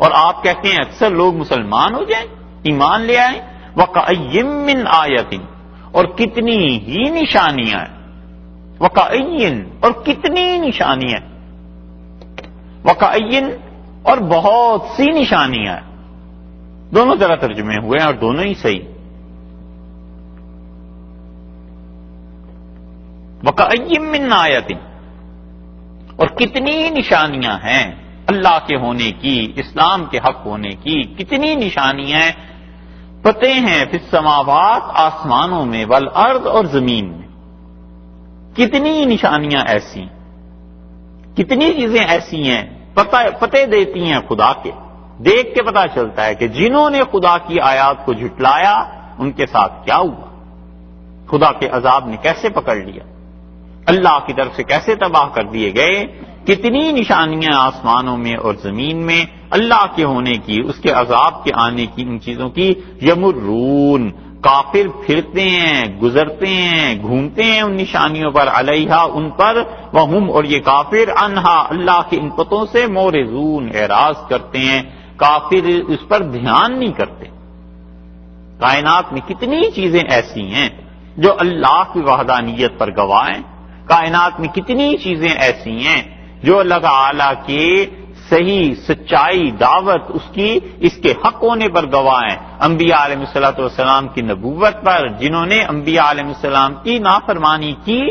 اور آپ کہتے ہیں اکثر لوگ مسلمان ہو جائیں، ایمان لے آئیں. وَكَأَيٍّ مِّنْ آیَةٍ، اور کتنی ہی نشانیاں ہیں. وَكَأَيٍّ، اور کتنی نشانیاں. وَكَأَيٍّ، اور بہت سی نشانیاں ہیں. دونوں طرح ترجمے ہوئے ہیں اور دونوں ہی صحیح. وَكَأَيٍّ مِّنْ آیَةٍ، اور کتنی نشانیاں ہیں اللہ کے ہونے کی، اسلام کے حق ہونے کی. کتنی نشانیاں ہیں پتے ہیں فی السماوات، آسمانوں میں، والارض، اور زمین میں. کتنی نشانیاں ایسی، کتنی چیزیں ایسی ہیں پتے دیتی ہیں خدا کے. دیکھ کے پتا چلتا ہے کہ جنہوں نے خدا کی آیات کو جھٹلایا ان کے ساتھ کیا ہوا، خدا کے عذاب نے کیسے پکڑ لیا، اللہ کی طرف سے کیسے تباہ کر دیے گئے. کتنی نشانیاں آسمانوں میں اور زمین میں اللہ کے ہونے کی، اس کے عذاب کے آنے کی، ان چیزوں کی. یمرون، کافر پھرتے ہیں، گزرتے ہیں، گھومتے ہیں ان نشانیوں پر، علیہا، ان پر، وہم، اور یہ کافر، عنہا، اللہ کے ان پتوں سے، مورزون، اعراض کرتے ہیں. کافر اس پر دھیان نہیں کرتے. کائنات میں کتنی چیزیں ایسی ہیں جو اللہ کی وحدانیت پر گواہ ہیں. کائنات میں کتنی چیزیں ایسی ہیں جو اللہ تعالی کے صحیح سچائی دعوت اس کے حق ہونے پر گواہ ہیں. انبیاء علیہ الصلوۃ والسلام کی نبوت پر، جنہوں نے انبیاء علیہ السلام کی نافرمانی کی،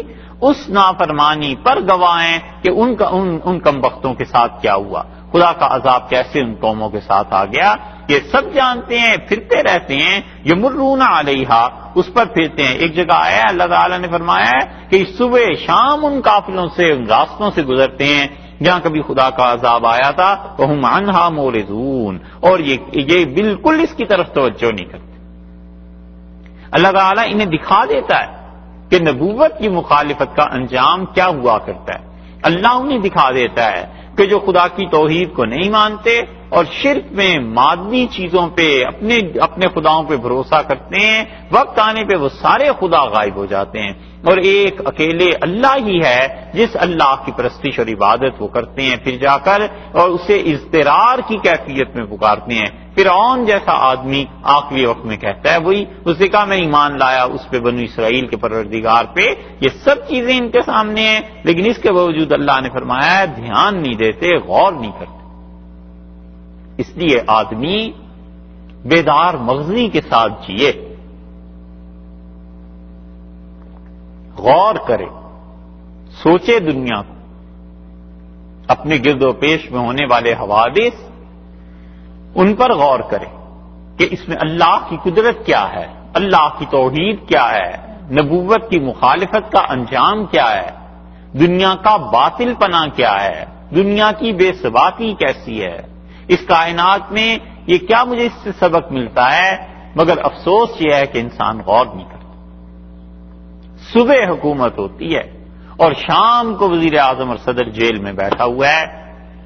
اس نافرمانی پر گواہ ہیں کہ ان کمبختوں کے ساتھ کیا ہوا، خدا کا عذاب کیسے ان قوموں کے ساتھ آ گیا. یہ سب جانتے ہیں، پھرتے رہتے ہیں. یمرون علیہا، اس پر پھرتے ہیں. ایک جگہ آیا اللہ تعالیٰ نے فرمایا ہے کہ صبح شام ان قافلوں سے، ان راستوں سے گزرتے ہیں جہاں کبھی خدا کا عذاب آیا تھا. وہم عنہا مورزون، اور یہ بالکل اس کی طرف توجہ نہیں کرتے. اللہ تعالیٰ انہیں دکھا دیتا ہے کہ نبوت کی مخالفت کا انجام کیا ہوا کرتا ہے. اللہ انہیں دکھا دیتا ہے کہ جو خدا کی توحید کو نہیں مانتے اور شرک میں مادی چیزوں پہ اپنے خداؤں پہ بھروسہ کرتے ہیں، وقت آنے پہ وہ سارے خدا غائب ہو جاتے ہیں اور ایک اکیلے اللہ ہی ہے جس اللہ کی پرستش اور عبادت وہ کرتے ہیں. پھر جا کر اور اسے اضطرار کی کیفیت میں پکارتے ہیں. فرعون جیسا آدمی آخری وقت میں کہتا ہے وہی، اس نے کہا میں ایمان لایا اس پہ، بنو اسرائیل کے پروردگار پہ. یہ سب چیزیں ان کے سامنے ہیں لیکن اس کے باوجود اللہ نے فرمایا ہے دھیان نہیں دیتے، غور نہیں کرتے. اس لیے آدمی بیدار مغزی کے ساتھ جیے، غور کرے، سوچے دنیا کو، اپنے گرد و پیش میں ہونے والے حوادث ان پر غور کرے کہ اس میں اللہ کی قدرت کیا ہے، اللہ کی توحید کیا ہے، نبوت کی مخالفت کا انجام کیا ہے، دنیا کا باطل پنا کیا ہے، دنیا کی بے ثباتی کیسی ہے، اس کائنات میں یہ کیا مجھے اس سے سبق ملتا ہے. مگر افسوس یہ ہے کہ انسان غور نہیں کرتا. صبح حکومت ہوتی ہے اور شام کو وزیر اعظم اور صدر جیل میں بیٹھا ہوا ہے.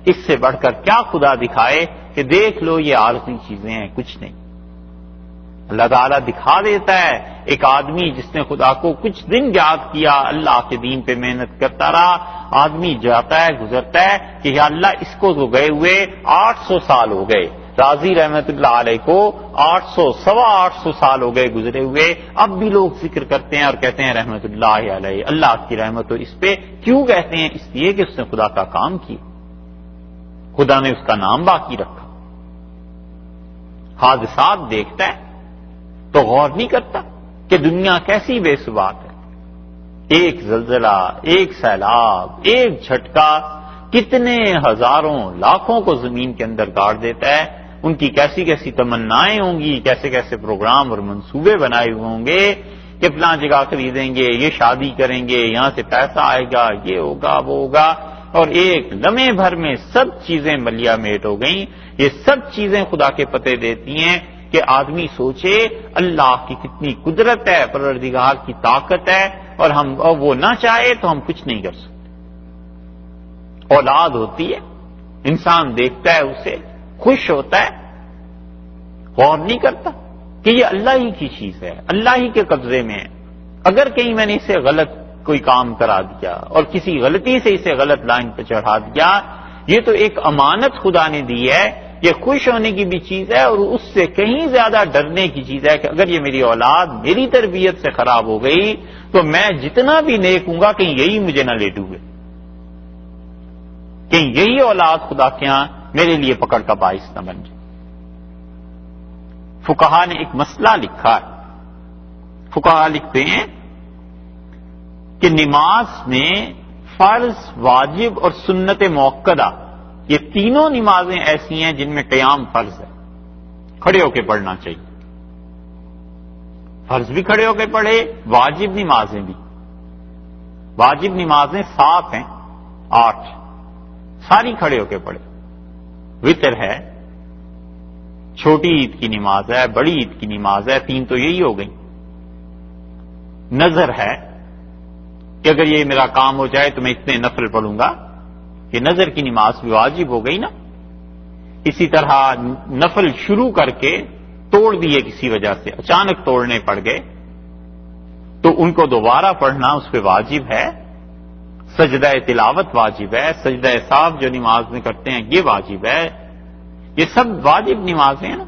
اس سے بڑھ کر کیا خدا دکھائے کہ دیکھ لو یہ عارضی چیزیں ہیں، کچھ نہیں. اللہ تعالیٰ دکھا دیتا ہے ایک آدمی جس نے خدا کو کچھ دن یاد کیا، اللہ کے دین پہ محنت کرتا رہا. آدمی جاتا ہے، گزرتا ہے کہ یا اللہ اس کو تو گئے ہوئے 800 سال ہو گئے. راضی رحمت اللہ علیہ کو 800 سال ہو گئے گزرے ہوئے. اب بھی لوگ ذکر کرتے ہیں اور کہتے ہیں رحمت اللہ علیہ، اللہ کی رحمت ہو اس پہ. کیوں کہتے ہیں؟ اس لیے کہ اس نے خدا کا کام کیا، خدا نے اس کا نام باقی رکھا. حادثات دیکھتا ہے تو غور نہیں کرتا کہ دنیا کیسی بے ثبات ہے. ایک زلزلہ، ایک سیلاب، ایک جھٹکا کتنے ہزاروں لاکھوں کو زمین کے اندر گاڑ دیتا ہے. ان کی کیسی کیسی تمنائیں ہوں گی، کیسے کیسے پروگرام اور منصوبے بنائے ہوئے ہوں گے کہ فلاں جگہ خریدیں گے، یہ شادی کریں گے، یہاں سے پیسہ آئے گا، یہ ہوگا وہ ہوگا، اور ایک لمحے بھر میں سب چیزیں ملیا میٹ ہو گئیں. یہ سب چیزیں خدا کے پتے دیتی ہیں کہ آدمی سوچے اللہ کی کتنی قدرت ہے، پروردگار کی طاقت ہے، اور وہ نہ چاہے تو ہم کچھ نہیں کر سکتے. اولاد ہوتی ہے، انسان دیکھتا ہے اسے، خوش ہوتا ہے، غور نہیں کرتا کہ یہ اللہ ہی کی چیز ہے، اللہ ہی کے قبضے میں ہے. اگر کہیں میں نے اسے غلط کوئی کام کرا دیا اور کسی غلطی سے اسے غلط لائن پہ چڑھا دیا، یہ تو ایک امانت خدا نے دی ہے، یہ خوش ہونے کی بھی چیز ہے، اور اس سے کہیں زیادہ ڈرنے کی چیز ہے کہ اگر یہ میری اولاد میری تربیت سے خراب ہو گئی تو میں جتنا بھی نیک ہوں گا کہیں یہی مجھے نہ لے ڈوبے، کہیں یہی اولاد خدا کے ہاں میرے لیے پکڑ کا باعث نہ بن جائے۔ فقہا نے ایک مسئلہ لکھا ہے، فقہا لکھتے ہیں کہ نماز میں فرض، واجب اور سنت موقدہ، یہ تینوں نمازیں ایسی ہیں جن میں قیام فرض ہے، کھڑے ہو کے پڑھنا چاہیے۔ فرض بھی کھڑے ہو کے پڑھے، واجب نمازیں بھی۔ واجب نمازیں 7 ہیں، 8 ساری کھڑے ہو کے پڑھے۔ وتر ہے، چھوٹی عید کی نماز ہے، بڑی عید کی نماز ہے، 3 تو یہی ہو گئی۔ نظر ہے کہ اگر یہ میرا کام ہو جائے تو میں اتنے نفل پڑھوں گا، یہ نظر کی نماز بھی واجب ہو گئی نا۔ اسی طرح نفل شروع کر کے توڑ دیے کسی وجہ سے، اچانک توڑنے پڑ گئے تو ان کو دوبارہ پڑھنا اس پہ واجب ہے۔ سجدہ تلاوت واجب ہے، سجدہ صاف جو نماز میں کرتے ہیں یہ واجب ہے، یہ سب واجب نمازیں ہیں نا۔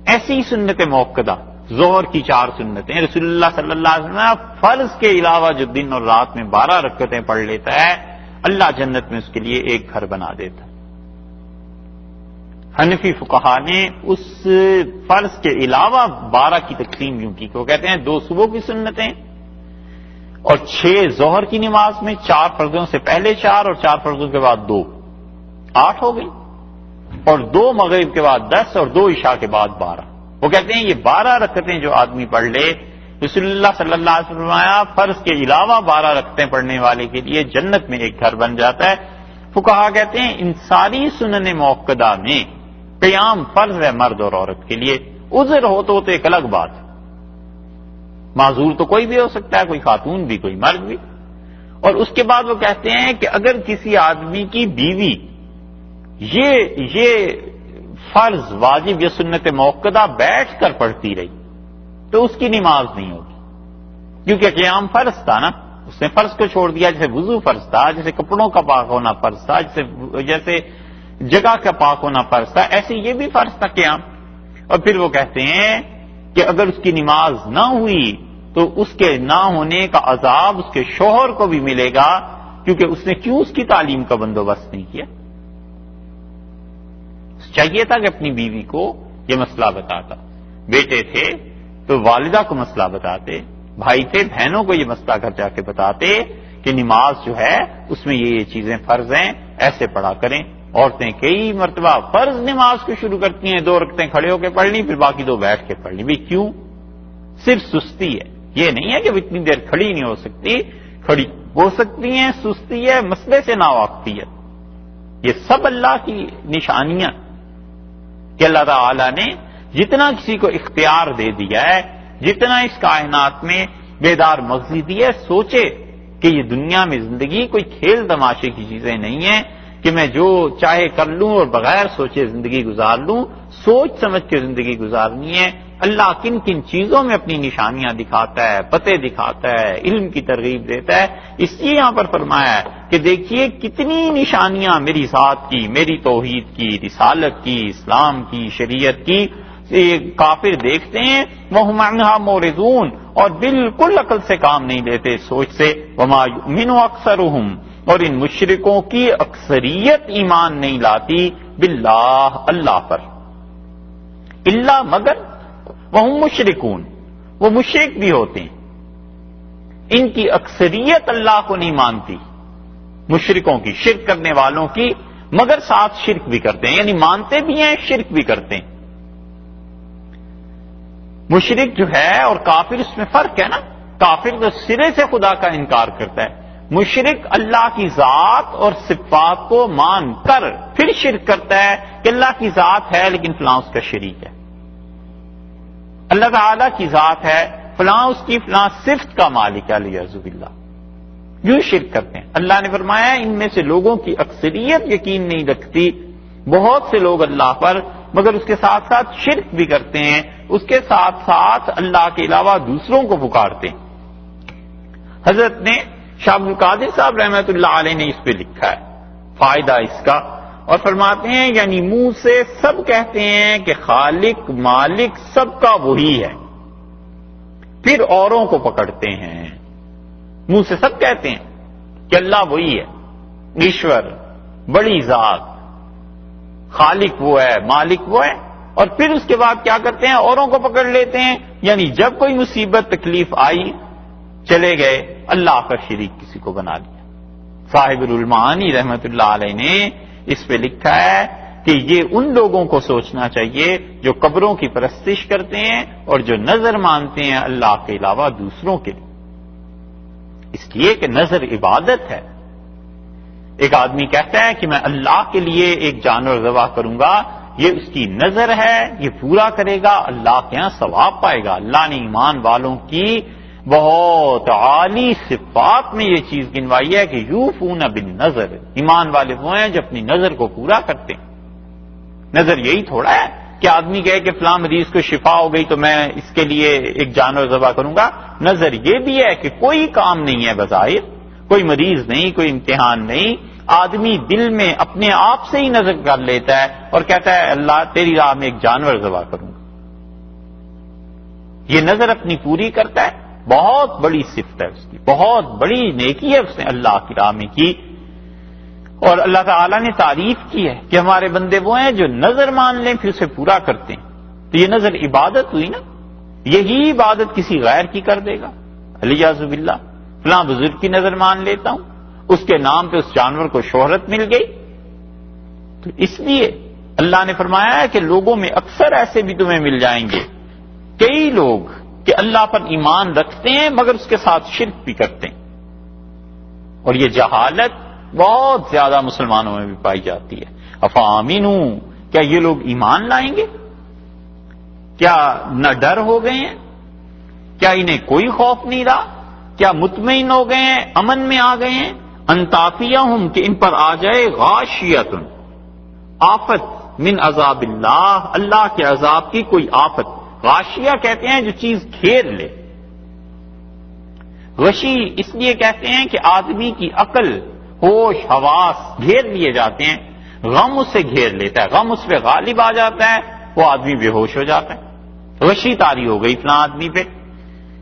ایسی سنت موقدہ، ظہر کی 4 سنتیں، رسول اللہ صلی اللہ علیہ وسلم فرض کے علاوہ جو دن اور رات میں 12 رکعتیں پڑھ لیتا ہے، اللہ جنت میں اس کے لیے ایک گھر بنا دیتا ہے۔ حنفی فقہا نے اس فرض کے علاوہ 12 کی تقسیم یوں کی کہ وہ کہتے ہیں 2 صبح کی سنتیں اور 6 ظہر کی نماز میں، 4 فرضوں سے پہلے 4 اور 4 فرضوں کے بعد 2، 8 ہو گئی، اور 2 مغرب کے بعد 10 اور 2 عشاء کے بعد 12۔ وہ کہتے ہیں یہ 12 رکعتیں جو آدمی پڑھ لے، رسول اللہ صلی اللہ علیہ وسلم فرض کے علاوہ 12 رکعتیں پڑھنے والے کے لیے جنت میں ایک گھر بن جاتا ہے۔ فقہا کہتے ہیں ان ساری سنن موقدہ میں قیام فرض ہے مرد اور عورت کے لیے، عذر ہو تو ایک الگ بات، معذور تو کوئی بھی ہو سکتا ہے، کوئی خاتون بھی کوئی مرد بھی۔ اور اس کے بعد وہ کہتے ہیں کہ اگر کسی آدمی کی بیوی یہ فرض، واجب یا سنت موقدہ بیٹھ کر پڑھتی رہی تو اس کی نماز نہیں ہوگی، کیونکہ قیام فرض تھا نا، اس نے فرض کو چھوڑ دیا، جیسے وضو فرض تھا، جیسے کپڑوں کا پاک ہونا فرض تھا، جیسے جگہ کا پاک ہونا فرض تھا، ایسے یہ بھی فرض تھا قیام۔ اور پھر وہ کہتے ہیں کہ اگر اس کی نماز نہ ہوئی تو اس کے نہ ہونے کا عذاب اس کے شوہر کو بھی ملے گا، کیونکہ اس نے کیوں اس کی تعلیم کا بندوبست نہیں کیا۔ چاہیے تھا کہ اپنی بیوی کو یہ مسئلہ بتاتا، بیٹے تھے تو والدہ کو مسئلہ بتاتے، بھائی تھے بہنوں کو یہ مسئلہ گھر جا کے بتاتے کہ نماز جو ہے اس میں یہ چیزیں فرض ہیں، ایسے پڑھا کریں۔ عورتیں کئی مرتبہ فرض نماز کو شروع کرتی ہیں، 2 رکعتیں کھڑے ہو کے پڑھ لی، پھر باقی 2 بیٹھ کے پڑھ لی۔ بھی کیوں؟ صرف سستی ہے، یہ نہیں ہے کہ وہ اتنی دیر کھڑی نہیں ہو سکتی، کھڑی ہو سکتی ہیں، سستی ہے، مسئلے سے ناواقفیت، یہ سب اللہ کی نشانیاں کہ اللہ تعالی نے جتنا کسی کو اختیار دے دیا ہے، جتنا اس کائنات میں بیدار مغزی دی ہے، سوچے کہ یہ دنیا میں زندگی کوئی کھیل تماشے کی چیزیں نہیں ہیں کہ میں جو چاہے کر لوں اور بغیر سوچے زندگی گزار لوں، سوچ سمجھ کے زندگی گزارنی ہے۔ اللہ کن کن چیزوں میں اپنی نشانیاں دکھاتا ہے، پتے دکھاتا ہے، علم کی ترغیب دیتا ہے، اس لیے یہاں پر فرمایا ہے کہ دیکھیے کتنی نشانیاں میری ذات کی، میری توحید کی، رسالت کی، اسلام کی، شریعت کی، کافر دیکھتے ہیں، وَهُمْ عَنْهَا مُعْرِضُونَ، اور بالکل عقل سے کام نہیں لیتے، سوچ سے۔ وَمَا يُؤْمِنُ أَكْثَرُهُمْ، اور ان مشرکوں کی اکثریت ایمان نہیں لاتی باللہ، اللہ پر، الا مگر وَهُمْ مشرکون، وہ مشرک بھی ہوتے ہیں، ان کی اکثریت اللہ کو نہیں مانتی، مشرکوں کی، شرک کرنے والوں کی، مگر ساتھ شرک بھی کرتے ہیں، یعنی مانتے بھی ہیں شرک بھی کرتے ہیں۔ مشرک جو ہے اور کافر، اس میں فرق ہے نا، کافر تو سرے سے خدا کا انکار کرتا ہے، مشرک اللہ کی ذات اور صفات کو مان کر پھر شرک کرتا ہے کہ اللہ کی ذات ہے لیکن فلاں اس کا شریک ہے، اللہ تعالیٰ کی ذات ہے، فلاں اس کی فلاں صفت کا مالک ہے، الیعوذ باللہ، یوں شرک کرتے ہیں۔ اللہ نے فرمایا ان میں سے لوگوں کی اکثریت یقین نہیں رکھتی، بہت سے لوگ اللہ پر، مگر اس کے ساتھ ساتھ شرک بھی کرتے ہیں، اس کے ساتھ ساتھ اللہ کے علاوہ دوسروں کو پکارتے ہیں۔ حضرت نے شاہ عبد القادر صاحب رحمۃ اللہ علیہ نے اس پہ لکھا ہے فائدہ اس کا، اور فرماتے ہیں یعنی منہ سے سب کہتے ہیں کہ خالق مالک سب کا وہی ہے، پھر اوروں کو پکڑتے ہیں۔ منہ سے سب کہتے ہیں کہ اللہ وہی ہے، ایشور، بڑی ذات، خالق وہ ہے، مالک وہ ہے، اور پھر اس کے بعد کیا کرتے ہیں؟ اوروں کو پکڑ لیتے ہیں۔ یعنی جب کوئی مصیبت تکلیف آئی چلے گئے اللہ کا شریک کسی کو بنا لیا۔ صاحب المعانی رحمت اللہ علیہ نے اس پہ لکھا ہے کہ یہ ان لوگوں کو سوچنا چاہیے جو قبروں کی پرستش کرتے ہیں اور جو نظر مانتے ہیں اللہ کے علاوہ دوسروں کے لیے، اس لیے کہ نظر عبادت ہے۔ ایک آدمی کہتا ہے کہ میں اللہ کے لیے ایک جانور ذبح کروں گا، یہ اس کی نظر ہے، یہ پورا کرے گا، اللہ کے ہاں ثواب پائے گا۔ اللہ نے ایمان والوں کی بہت عالی صفات میں یہ چیز گنوائی ہے کہ یوفون بالنظر، ایمان والے وہ ہیں جو اپنی نظر کو پورا کرتے ہیں۔ نظر یہی تھوڑا ہے کہ آدمی کہے کہ فلاں مریض کو شفا ہو گئی تو میں اس کے لیے ایک جانور ذبح کروں گا۔ نظر یہ بھی ہے کہ کوئی کام نہیں ہے بظاہر، کوئی مریض نہیں، کوئی امتحان نہیں، آدمی دل میں اپنے آپ سے ہی نظر کر لیتا ہے اور کہتا ہے اللہ تیری راہ میں ایک جانور ذبح کروں گا۔ یہ نظر اپنی پوری کرتا ہے، بہت بڑی صفت ہے اس کی، بہت بڑی نیکی ہے اس نے اللہ کی راہ میں کی، اور اللہ تعالیٰ نے تعریف کی ہے کہ ہمارے بندے وہ ہیں جو نظر مان لیں پھر اسے پورا کرتے ہیں۔ تو یہ نظر عبادت ہوئی نا، یہی عبادت کسی غیر کی کر دے گا۔ علیہ باللہ فلاں بزرگ کی نظر مان لیتا ہوں، اس کے نام پہ اس جانور کو شہرت مل گئی، تو اس لیے اللہ نے فرمایا ہے کہ لوگوں میں اکثر ایسے بھی تمہیں مل جائیں گے، کئی لوگ کہ اللہ پر ایمان رکھتے ہیں مگر اس کے ساتھ شرک بھی کرتے ہیں، اور یہ جہالت بہت زیادہ مسلمانوں میں بھی پائی جاتی ہے۔ افامنو، کیا یہ لوگ ایمان لائیں گے؟ کیا نہ ڈر ہو گئے ہیں؟ کیا انہیں کوئی خوف نہیں رہا؟ کیا مطمئن ہو گئے ہیں، امن میں آ گئے ہیں؟ انتافیہم، کہ ان پر آ جائے غاشیۃ، آفت، من عذاب اللہ، اللہ کے عذاب کی کوئی آفت۔ غاشیہ کہتے ہیں جو چیز گھیر لے، غشی اس لیے کہتے ہیں کہ آدمی کی عقل، ہوش، حواس گھیر لیے جاتے ہیں، غم اسے گھیر لیتا ہے، غم اس پہ غالب آ جاتا ہے، وہ آدمی بے ہوش ہو جاتا ہے، غشی طاری ہو گئی فلاں آدمی پہ،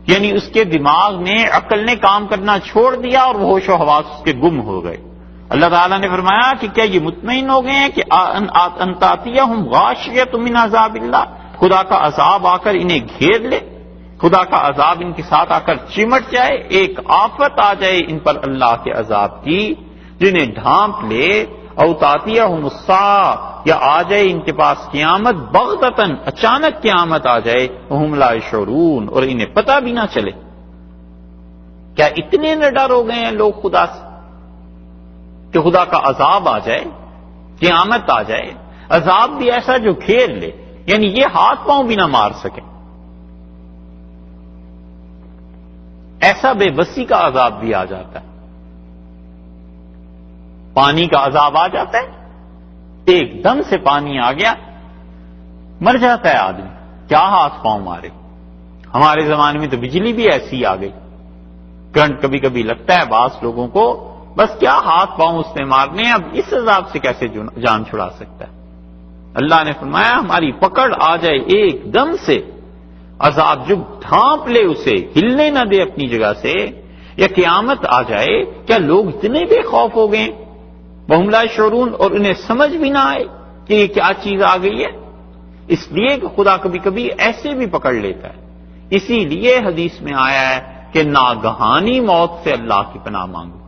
یعنی اس کے دماغ نے، عقل نے کام کرنا چھوڑ دیا اور وہ ہوش و حواس اس کے گم ہو گئے۔ اللہ تعالیٰ نے فرمایا کہ کیا یہ مطمئن ہو گئے ہیں کہ ان تاتیہم غاشیۃ من عذاب اللہ، خدا کا عذاب آ کر انہیں گھیر لے، خدا کا عذاب ان کے ساتھ آ کر چمٹ جائے، ایک آفت آ جائے ان پر اللہ کے عذاب کی جنہیں ڈھانپ لے، او تاتیہم الساعۃ، یا آ جائے ان کے پاس قیامت، بغتتاً، اچانک قیامت آ جائے، وہم لا یشعرون، اور انہیں پتہ بھی نہ چلے۔ کیا اتنے نہ ڈر ہو گئے ہیں لوگ خدا سے کہ خدا کا عذاب آ جائے، قیامت آ جائے، عذاب بھی ایسا جو گھیر لے، یعنی یہ ہاتھ پاؤں بھی نہ مار سکے، ایسا بے بسی کا عذاب بھی آ جاتا ہے۔ پانی کا عذاب آ جاتا ہے، ایک دم سے پانی آ گیا، مر جاتا ہے آدمی، کیا ہاتھ پاؤں مارے۔ ہمارے زمانے میں تو بجلی بھی ایسی آ گئی، کرنٹ کبھی کبھی لگتا ہے بعض لوگوں کو، بس کیا ہاتھ پاؤں اس نے مارنے، اب اس عذاب سے کیسے جان چھڑا سکتا ہے۔ اللہ نے فرمایا ہماری پکڑ آ جائے ایک دم سے، عذاب جب ڈھانپ لے اسے، ہلنے نہ دے اپنی جگہ سے، یا قیامت آ جائے، کیا لوگ اتنے بے خوف ہو گئے وہم لا یشعرون، اور انہیں سمجھ بھی نہ آئے کہ یہ کیا چیز آ گئی ہے۔ اس لیے کہ خدا کبھی کبھی ایسے بھی پکڑ لیتا ہے، اسی لیے حدیث میں آیا ہے کہ ناگہانی موت سے اللہ کی پناہ مانگو،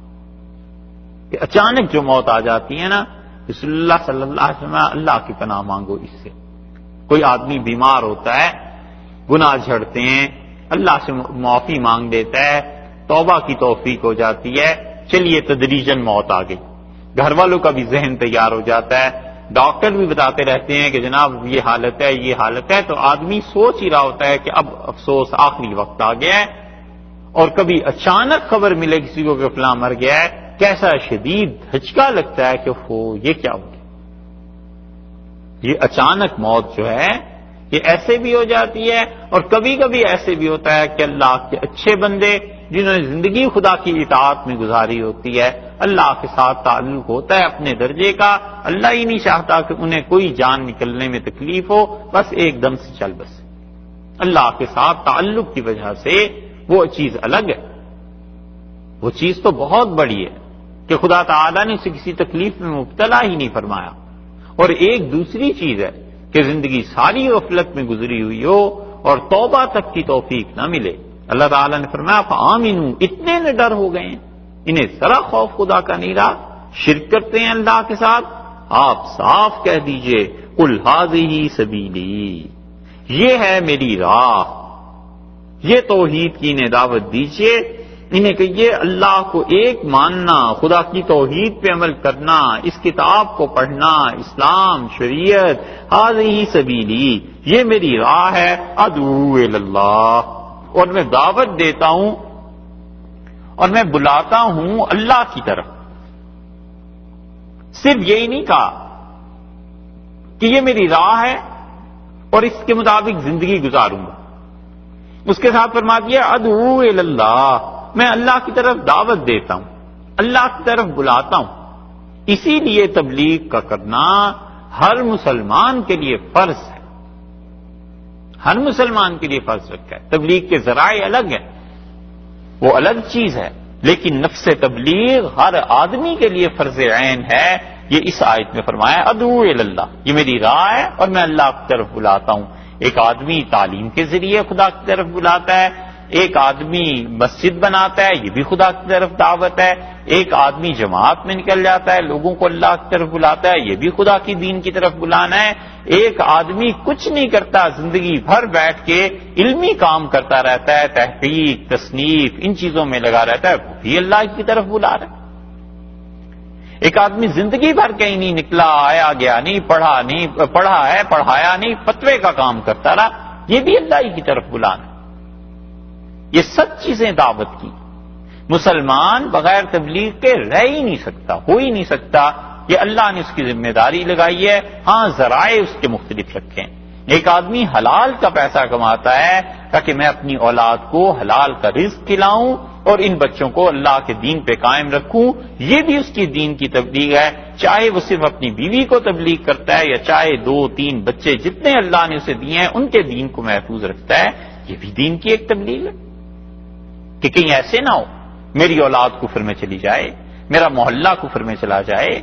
کہ اچانک جو موت آ جاتی ہے نا، رسول اللہ صلی اللہ علیہ وسلم اللہ کی پناہ مانگو اس سے۔ کوئی آدمی بیمار ہوتا ہے، گناہ جھڑتے ہیں، اللہ سے معافی مانگ دیتا ہے، توبہ کی توفیق ہو جاتی ہے، چلیے تدریجاً موت آ گئی، گھر والوں کا بھی ذہن تیار ہو جاتا ہے، ڈاکٹر بھی بتاتے رہتے ہیں کہ جناب یہ حالت ہے، یہ حالت ہے، تو آدمی سوچ ہی رہا ہوتا ہے کہ اب افسوس آخری وقت آ گیا ہے، اور کبھی اچانک خبر ملے کسی کو کہ فلاں مر گیا ہے، کیسا شدید دھچکا لگتا ہے کہ یہ کیا ہو گیا۔ یہ اچانک موت جو ہے یہ ایسے بھی ہو جاتی ہے، اور کبھی کبھی ایسے بھی ہوتا ہے کہ اللہ کے اچھے بندے جنہوں نے زندگی خدا کی اطاعت میں گزاری ہوتی ہے، اللہ کے ساتھ تعلق ہوتا ہے اپنے درجے کا. اللہ ہی نہیں چاہتا کہ انہیں کوئی جان نکلنے میں تکلیف ہو، بس ایک دم سے چل بس. اللہ کے ساتھ تعلق کی وجہ سے وہ چیز الگ ہے، وہ چیز تو بہت بڑی ہے کہ خدا تعالیٰ نے اسے کسی تکلیف میں مبتلا ہی نہیں فرمایا. اور ایک دوسری چیز ہے کہ زندگی ساری غفلت میں گزری ہوئی ہو اور توبہ تک کی توفیق نہ ملے. اللہ تعالیٰ نے فرمایا فآمنوا، اتنے نڈر ہو گئے ہیں، انہیں ذرا خوف خدا کا نہیں رہا، شرک کرتے ہیں اللہ کے ساتھ. آپ صاف کہہ دیجئے قل ھذہ سبیلی، یہ ہے میری راہ، یہ توحید کی انہیں دعوت دیجئے. انہیں کہیے اللہ کو ایک ماننا، خدا کی توحید پہ عمل کرنا، اس کتاب کو پڑھنا، اسلام، شریعت. ھذہ سبیلی، یہ میری راہ ہے. ادعو الی اللہ، اور میں دعوت دیتا ہوں اور میں بلاتا ہوں اللہ کی طرف. صرف یہی نہیں کہا کہ یہ میری راہ ہے اور اس کے مطابق زندگی گزاروں گا، اس کے ساتھ فرما دیا ادعو الی اللہ، میں اللہ کی طرف دعوت دیتا ہوں، اللہ کی طرف بلاتا ہوں. اسی لیے تبلیغ کا کرنا ہر مسلمان کے لیے فرض ہے، ہر مسلمان کے لیے فرض رکھا ہے. تبلیغ کے ذرائع الگ ہیں، وہ الگ چیز ہے، لیکن نفس تبلیغ ہر آدمی کے لیے فرض عین ہے. یہ اس آیت میں فرمایا ادعو الی اللہ، یہ میری راہ ہے اور میں اللہ کی طرف بلاتا ہوں. ایک آدمی تعلیم کے ذریعے خدا کی طرف بلاتا ہے، ایک آدمی مسجد بناتا ہے، یہ بھی خدا کی طرف دعوت ہے. ایک آدمی جماعت میں نکل جاتا ہے، لوگوں کو اللہ کی طرف بلاتا ہے، یہ بھی خدا کی دین کی طرف بلانا ہے. ایک آدمی کچھ نہیں کرتا، زندگی بھر بیٹھ کے علمی کام کرتا رہتا ہے، تحقیق، تصنیف، ان چیزوں میں لگا رہتا ہے، وہ بھی اللہ کی طرف بلا رہا ہے. ایک آدمی زندگی بھر کہیں نہیں نکلا، آیا گیا نہیں، پڑھا ہے پڑھایا نہیں، فتوے کا کام کرتا رہا، یہ بھی اللہ ہی کی طرف بلانا ہے. یہ سب چیزیں دعوت کی. مسلمان بغیر تبلیغ کے رہ ہی نہیں سکتا، ہو ہی نہیں سکتا. یہ اللہ نے اس کی ذمہ داری لگائی ہے. ہاں ذرائع اس کے مختلف رکھیں. ایک آدمی حلال کا پیسہ کماتا ہے تاکہ میں اپنی اولاد کو حلال کا رزق کھلاؤں اور ان بچوں کو اللہ کے دین پہ قائم رکھوں، یہ بھی اس کی دین کی تبلیغ ہے. چاہے وہ صرف اپنی بیوی کو تبلیغ کرتا ہے یا چاہے 2-3 بچے جتنے اللہ نے اسے دیے ہیں ان کے دین کو محفوظ رکھتا ہے، یہ بھی دین کی ایک تبلیغ ہے. کہ کہیں ایسے نہ ہو میری اولاد کفر میں چلی جائے، میرا محلہ کفر میں چلا جائے،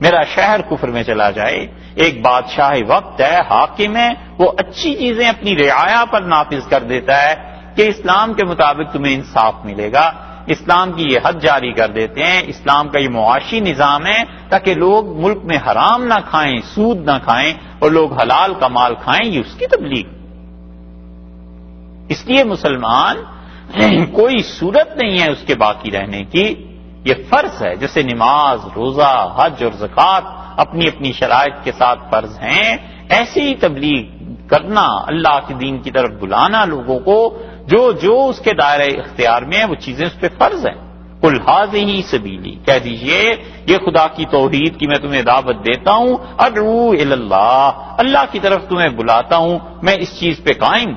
میرا شہر کفر میں چلا جائے. ایک بادشاہ وقت ہے، حاکم ہے، وہ اچھی چیزیں اپنی رعایا پر نافذ کر دیتا ہے کہ اسلام کے مطابق تمہیں انصاف ملے گا. اسلام کی یہ حد جاری کر دیتے ہیں، اسلام کا یہ معاشی نظام ہے تاکہ لوگ ملک میں حرام نہ کھائیں، سود نہ کھائیں اور لوگ حلال کا مال کھائیں. یہ اس کی تبلیغ. اس لیے مسلمان کوئی صورت نہیں ہے اس کے باقی رہنے کی، یہ فرض ہے. جیسے نماز، روزہ، حج اور زکوٰۃ اپنی اپنی شرائط کے ساتھ فرض ہیں، ایسے ہی تبلیغ کرنا، اللہ کے دین کی طرف بلانا لوگوں کو، جو اس کے دائرہ اختیار میں ہے وہ چیزیں اس پہ فرض ہیں. قل ھذہ سبیلی، کہہ دیجئے یہ خدا کی توحید کی میں تمہیں دعوت دیتا ہوں. ادعو الی اللہ، اللہ کی طرف تمہیں بلاتا ہوں، میں اس چیز پہ قائم.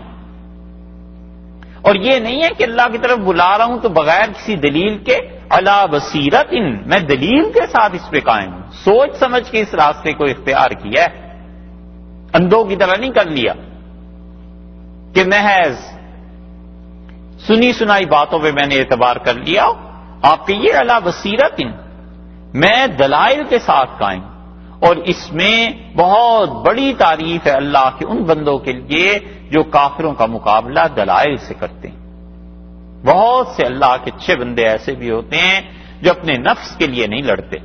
اور یہ نہیں ہے کہ اللہ کی طرف بلا رہا ہوں تو بغیر کسی دلیل کے، علی بصیرت، میں دلیل کے ساتھ اس پہ قائم ہوں، سوچ سمجھ کے اس راستے کو اختیار کیا ہے، اندھوں کی طرح نہیں کر لیا کہ محض سنی سنائی باتوں پہ میں نے اعتبار کر لیا. آپ کہیے علی بصیرت، میں دلائل کے ساتھ قائم. اور اس میں بہت بڑی تعریف ہے اللہ کے ان بندوں کے لیے جو کافروں کا مقابلہ دلائل سے کرتے ہیں. بہت سے اللہ کے اچھے بندے ایسے بھی ہوتے ہیں جو اپنے نفس کے لیے نہیں لڑتے.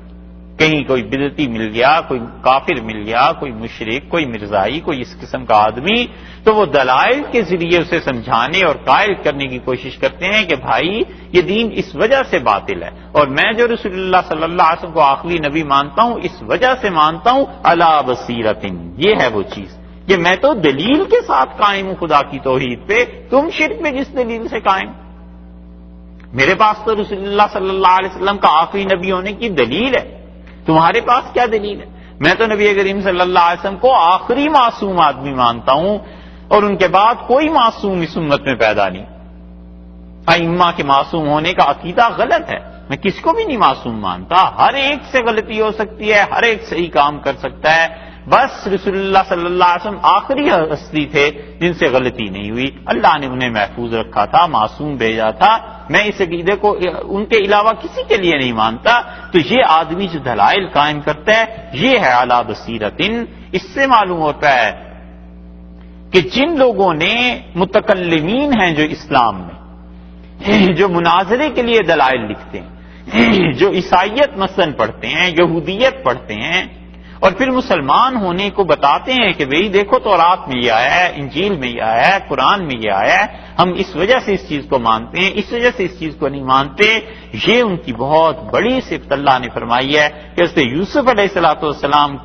کہیں کوئی بدعتی مل گیا، کوئی کافر مل گیا، کوئی مشرک، کوئی مرزائی، کوئی اس قسم کا آدمی، تو وہ دلائل کے ذریعے اسے سمجھانے اور قائل کرنے کی کوشش کرتے ہیں کہ بھائی یہ دین اس وجہ سے باطل ہے، اور میں جو رسول اللہ صلی اللہ علیہ وسلم کو آخری نبی مانتا ہوں اس وجہ سے مانتا ہوں. علی بصیرت، یہ ہے وہ چیز کہ میں تو دلیل کے ساتھ قائم ہوں خدا کی توحید پہ، تم شرک میں جس دلیل سے قائم. میرے پاس تو رسول اللہ صلی اللہ علیہ وسلم کا آخری نبی ہونے کی دلیل ہے، تمہارے پاس کیا دلیل ہے؟ میں تو نبی کریم صلی اللہ علیہ وسلم کو آخری معصوم آدمی مانتا ہوں، اور ان کے بعد کوئی معصوم اس امت میں پیدا نہیں. ائمہ کے معصوم ہونے کا عقیدہ غلط ہے. میں کس کو بھی نہیں معصوم مانتا، ہر ایک سے غلطی ہو سکتی ہے، ہر ایک صحیح کام کر سکتا ہے، بس رسول اللہ صلی اللہ علیہ وسلم آخری ہستی تھے جن سے غلطی نہیں ہوئی، اللہ نے انہیں محفوظ رکھا تھا، معصوم بھیجا تھا، میں اس عقیدے کو ان کے علاوہ کسی کے لیے نہیں مانتا۔ تو یہ آدمی جو دلائل قائم کرتا ہے یہ ہے اعلیٰ بصیرت۔ اس سے معلوم ہوتا ہے کہ جن لوگوں نے متکلمین ہیں جو اسلام میں، جو مناظرے کے لیے دلائل لکھتے ہیں، جو عیسائیت مثلاً پڑھتے ہیں، یہودیت پڑھتے ہیں، اور پھر مسلمان ہونے کو بتاتے ہیں کہ بھئی دیکھو تورات میں یہ آیا ہے، انجیل میں یہ آیا ہے، قرآن میں یہ آیا ہے، ہم اس وجہ سے اس چیز کو مانتے ہیں، اس وجہ سے اس چیز کو نہیں مانتے، یہ ان کی بہت بڑی صفت اللہ نے فرمائی ہے کہ حضرت یوسف علیہ السلام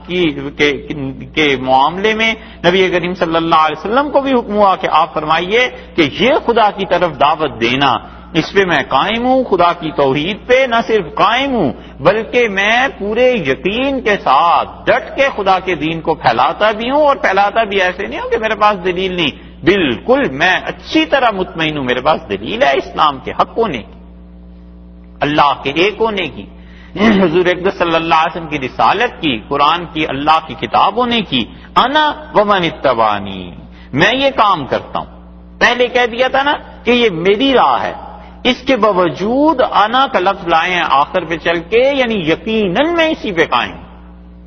کے معاملے میں نبی کریم صلی اللہ علیہ وسلم کو بھی حکم ہوا کہ آپ فرمائیے کہ یہ خدا کی طرف دعوت دینا، اس پہ میں قائم ہوں، خدا کی توحید پہ نہ صرف قائم ہوں بلکہ میں پورے یقین کے ساتھ ڈٹ کے خدا کے دین کو پھیلاتا بھی ہوں، اور پھیلاتا بھی ایسے نہیں ہوں کہ میرے پاس دلیل نہیں، بالکل میں اچھی طرح مطمئن ہوں میرے پاس دلیل ہے اسلام کے حق ہونے کی، اللہ کے ایک ہونے کی، حضور اقدس صلی اللہ علیہ وسلم کی رسالت کی، قرآن کی اللہ کی کتاب ہونے کی، انا ومن اتبعنی، میں یہ کام کرتا ہوں۔ پہلے کہہ دیا تھا نا کہ یہ میری راہ ہے، اس کے باوجود انا کا لفظ لائے ہیں آخر پہ چل کے، یعنی یقیناً میں اسی پہ قائم ہوں،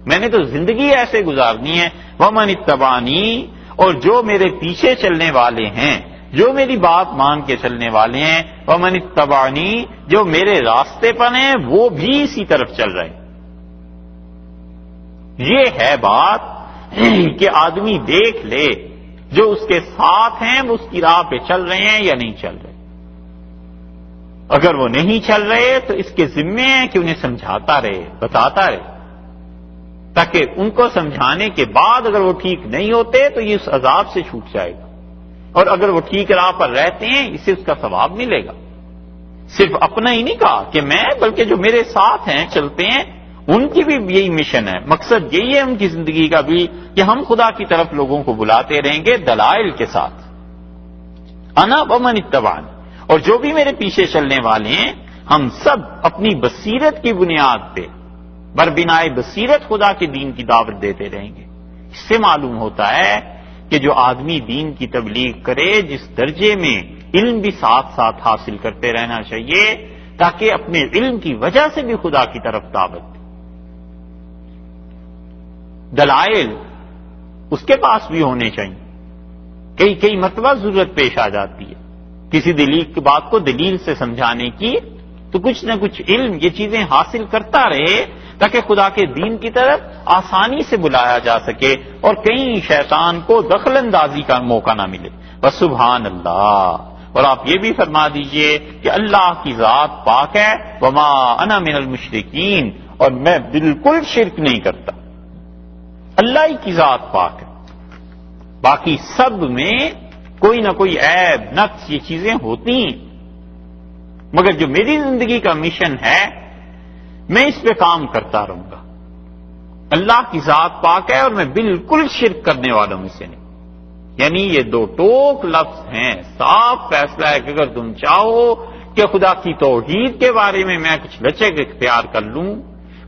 میں نے تو زندگی ایسے گزارنی ہے۔ ومن اتبعنی، اور جو میرے پیچھے چلنے والے ہیں، جو میری بات مان کے چلنے والے ہیں، ومن اتبعنی، جو میرے راستے پر ہیں وہ بھی اسی طرف چل رہے ہیں۔ یہ ہے بات کہ آدمی دیکھ لے جو اس کے ساتھ ہیں وہ اس کی راہ پہ چل رہے ہیں یا نہیں چل رہے، اگر وہ نہیں چل رہے تو اس کے ذمے ہے کہ انہیں سمجھاتا رہے، بتاتا رہے، تاکہ ان کو سمجھانے کے بعد اگر وہ ٹھیک نہیں ہوتے تو یہ اس عذاب سے چھوٹ جائے گا، اور اگر وہ ٹھیک راہ پر رہتے ہیں اسے اس کا ثواب ملے گا۔ صرف اپنا ہی نہیں کہا کہ میں، بلکہ جو میرے ساتھ ہیں چلتے ہیں ان کی بھی یہی مشن ہے، مقصد یہی ہے ان کی زندگی کا بھی کہ ہم خدا کی طرف لوگوں کو بلاتے رہیں گے دلائل کے ساتھ، انا ومن اتبعنی، اور جو بھی میرے پیچھے چلنے والے ہیں ہم سب اپنی بصیرت کی بنیاد پہ بربنائے بصیرت خدا کے دین کی دعوت دیتے رہیں گے۔ اس سے معلوم ہوتا ہے کہ جو آدمی دین کی تبلیغ کرے جس درجے میں علم بھی ساتھ ساتھ حاصل کرتے رہنا چاہیے تاکہ اپنے علم کی وجہ سے بھی خدا کی طرف دعوت دے۔ دلائل اس کے پاس بھی ہونے چاہیے، کئی مرتبہ ضرورت پیش آ جاتی ہے کسی دلیل کی بات کو دلیل سے سمجھانے کی، تو کچھ نہ کچھ علم یہ چیزیں حاصل کرتا رہے تاکہ خدا کے دین کی طرف آسانی سے بلایا جا سکے اور کہیں شیطان کو دخل اندازی کا موقع نہ ملے۔ وسبحان اللہ، اور آپ یہ بھی فرما دیجئے کہ اللہ کی ذات پاک ہے، وما انا من المشرکین، اور میں بالکل شرک نہیں کرتا، اللہ ہی کی ذات پاک ہے، باقی سب میں کوئی نہ کوئی عیب نقص یہ چیزیں ہوتی ہیں، مگر جو میری زندگی کا مشن ہے میں اس پہ کام کرتا رہوں گا۔ اللہ کی ذات پاک ہے اور میں بالکل شرک کرنے والوں میں سے نہیں، یعنی یہ دو ٹوک لفظ ہیں، صاف فیصلہ ہے کہ اگر تم چاہو کہ خدا کی توحید کے بارے میں کچھ لچک اختیار کر لوں،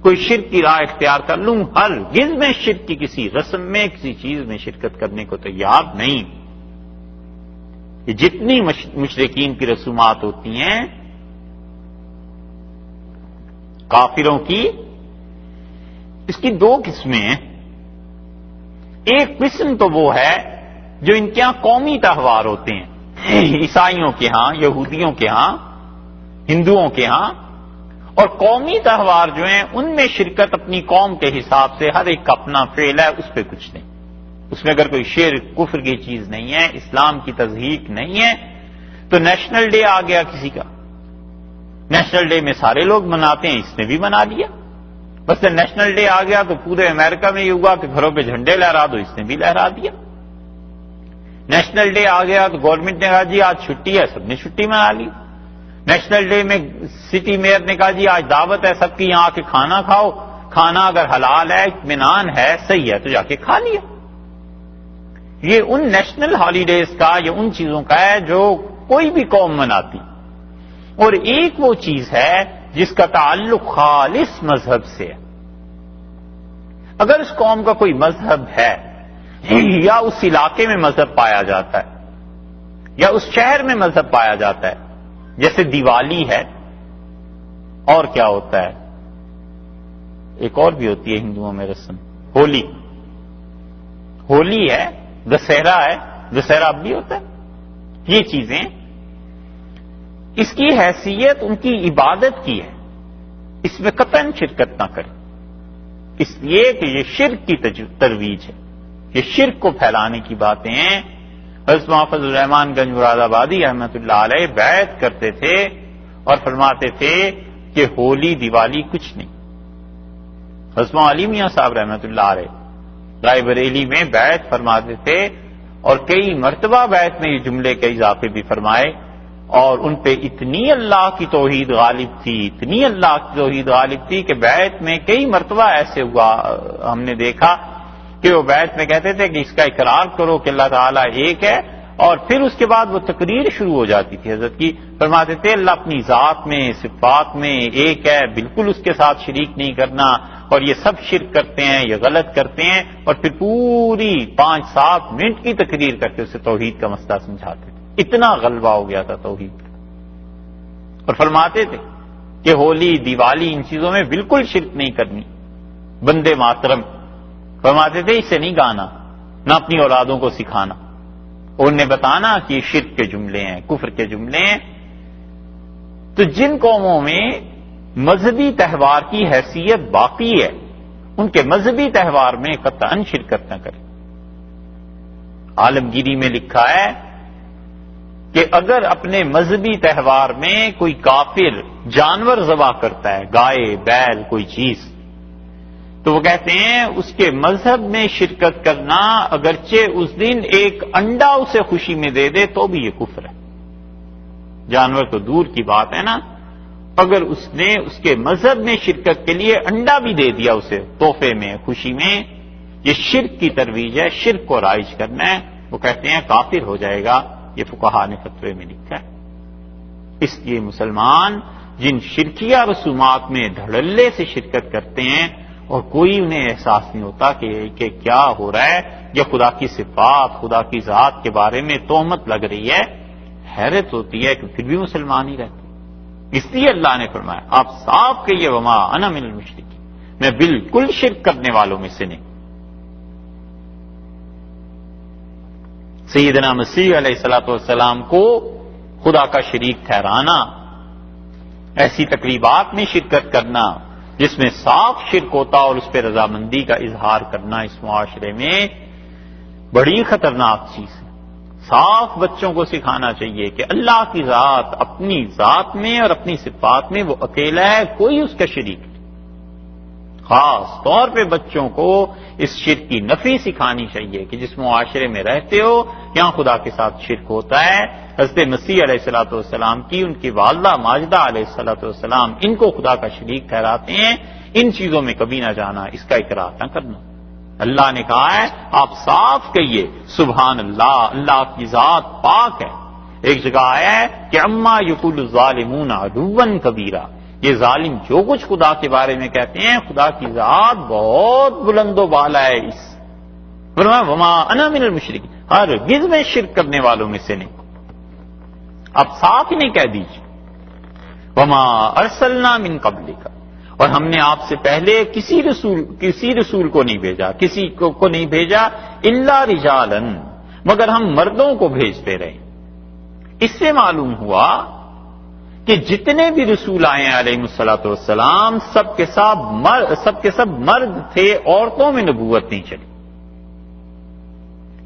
کوئی شرک کی راہ اختیار کر لوں، ہرگز میں شرک کی کسی رسم میں کسی چیز میں شرکت کرنے کو تیار نہیں۔ یہ جتنی مشرکین کی رسومات ہوتی ہیں کافروں کی، اس کی دو قسمیں ہیں۔ ایک قسم تو وہ ہے جو ان کے ہاں قومی تہوار ہوتے ہیں، عیسائیوں کے ہاں، یہودیوں کے ہاں، ہندوؤں کے ہاں، اور قومی تہوار جو ہیں ان میں شرکت اپنی قوم کے حساب سے ہر ایک کا اپنا فعل ہے، اس پہ کچھ نہیں، اس میں اگر کوئی شرک کفر کی چیز نہیں ہے، اسلام کی تضحیق نہیں ہے، تو نیشنل ڈے آ گیا کسی کا، نیشنل ڈے میں سارے لوگ مناتے ہیں، اس نے بھی منا لیا، بس نیشنل ڈے آ گیا تو پورے امریکہ میں یہ ہوا کہ گھروں پہ جھنڈے لہرا دو، اس نے بھی لہرا دیا۔ نیشنل ڈے آ گیا تو گورنمنٹ نے کہا جی آج چھٹی ہے، سب نے چھٹی منا لی۔ نیشنل ڈے میں سٹی میئر نے کہا جی آج دعوت ہے سب کی، یہاں آ کے کھانا کھاؤ، کھانا اگر حلال ہے، اطمینان ہے، صحیح ہے تو جا کے کھا لیا۔ یہ ان نیشنل ہالیڈیز کا یا ان چیزوں کا ہے جو کوئی بھی قوم مناتی، اور ایک وہ چیز ہے جس کا تعلق خالص مذہب سے ہے. اگر اس قوم کا کوئی مذہب ہے یا اس علاقے میں مذہب پایا جاتا ہے یا اس شہر میں مذہب پایا جاتا ہے، جیسے دیوالی ہے، اور کیا ہوتا ہے، ایک اور بھی ہوتی ہے ہندوؤں میں رسم، ہولی. ہولی ہے، دسہرا ہے، دسہرا اب بھی ہوتا ہے. یہ چیزیں اس کی حیثیت ان کی عبادت کی ہے، اس میں قطعاً شرکت نہ کریں، اس لیے کہ یہ شرک کی ترویج ہے، یہ شرک کو پھیلانے کی باتیں ہیں. حضرت محفوظ الرحمان گنج مراد آبادی رحمۃ اللہ علیہ بیعت کرتے تھے اور فرماتے تھے کہ ہولی دیوالی کچھ نہیں. حضرت علی میاں صاحب رحمۃ اللہ علیہ رائے بریلی میں بیعت فرماتے تھے اور کئی مرتبہ بیعت میں یہ جملے کے اضافے بھی فرمائے، اور ان پہ اتنی اللہ کی توحید غالب تھی، اتنی اللہ کی توحید غالب تھی کہ بیعت میں کئی مرتبہ ایسے ہوا، ہم نے دیکھا کہ وہ بیعت میں کہتے تھے کہ اس کا اقرار کرو کہ اللہ تعالیٰ ایک ہے، اور پھر اس کے بعد وہ تقریر شروع ہو جاتی تھی حضرت کی. فرماتے تھے اللہ اپنی ذات میں، صفات میں ایک ہے، بالکل اس کے ساتھ شریک نہیں کرنا، اور یہ سب شرک کرتے ہیں، یہ غلط کرتے ہیں، اور پھر پوری 5-7 منٹ کی تقریر کر کے اسے توحید کا مسئلہ سمجھاتے تھے. اتنا غلبہ ہو گیا تھا توحید کا. اور فرماتے تھے کہ ہولی دیوالی ان چیزوں میں بالکل شرک نہیں کرنی. بندے ماترم فرماتے تھے اسے نہیں گانا، نہ اپنی اولادوں کو سکھانا، اور انہیں بتانا کہ یہ شرک کے جملے ہیں، کفر کے جملے ہیں. تو جن قوموں میں مذہبی تہوار کی حیثیت باقی ہے، ان کے مذہبی تہوار میں قطعاً شرکت نہ کریں. عالمگیری میں لکھا ہے کہ اگر اپنے مذہبی تہوار میں کوئی کافر جانور ذبح کرتا ہے، گائے، بیل، کوئی چیز، تو وہ کہتے ہیں اس کے مذہب میں شرکت کرنا، اگرچہ اس دن ایک انڈا اسے خوشی میں دے دے تو بھی یہ کفر ہے. جانور تو دور کی بات ہے نا، اگر اس نے اس کے مذہب میں شرکت کے لیے انڈا بھی دے دیا اسے تحفے میں، خوشی میں، یہ شرک کی ترویج ہے، شرک کو رائج کرنا ہے. وہ کہتے ہیں کافر ہو جائے گا. یہ فقہا نے فتوے میں لکھا ہے. اس لیے مسلمان جن شرکیہ رسومات میں دھڑلے سے شرکت کرتے ہیں اور کوئی انہیں احساس نہیں ہوتا کہ کیا ہو رہا ہے، یا خدا کی صفات، خدا کی ذات کے بارے میں تہمت لگ رہی ہے، حیرت ہوتی ہے کہ پھر بھی مسلمان ہی رہتے. اس لیے اللہ نے فرمایا آپ صاف کہیے وما انا من المشرکین، میں بالکل شرک کرنے والوں میں سے نہیں. سیدنا مسیح علیہ الصلوۃ والسلام کو خدا کا شریک ٹھہرانا، ایسی تقریبات میں شرکت کرنا جس میں صاف شرک ہوتا اور اس پہ رضامندی کا اظہار کرنا اس معاشرے میں بڑی خطرناک چیز ہے. صاف بچوں کو سکھانا چاہیے کہ اللہ کی ذات اپنی ذات میں اور اپنی صفات میں وہ اکیلا ہے، کوئی اس کا شریک نہیں. خاص طور پہ بچوں کو اس شرک کی نفی سکھانی چاہیے کہ جس معاشرے میں رہتے ہو یہاں خدا کے ساتھ شرک ہوتا ہے. حضرت مسیح علیہ الصلوۃ والسلام کی ان کی والدہ ماجدہ علیہ الصلوۃ والسلام ان کو خدا کا شریک ٹھہراتے ہیں. ان چیزوں میں کبھی نہ جانا، اس کا اقرار نہ کرنا. اللہ نے کہا ہے آپ صاف کہیے سبحان اللہ، اللہ کی ذات پاک ہے. ایک جگہ آیا ہے کہ اما یقول الظالمون عدوا کبیرا، یہ ظالم جو کچھ خدا کے بارے میں کہتے ہیں خدا کی ذات بہت بلند و بالا ہے. اس فرمایا وما انا من المشرکین، ہرگز میں شرک کرنے والوں میں سے نہیں. آپ صاف ہی نہیں کہہ دیجیے وما ارسلنا من قبلک، اور ہم نے آپ سے پہلے کسی رسول کو نہیں بھیجا، کسی کو نہیں بھیجا الا رجالا، مگر ہم مردوں کو بھیجتے رہے. اس سے معلوم ہوا کہ جتنے بھی رسول آئے ہیں علیہ الصلوۃ والسلام سب کے سب مرد تھے، عورتوں میں نبوت نہیں چلی.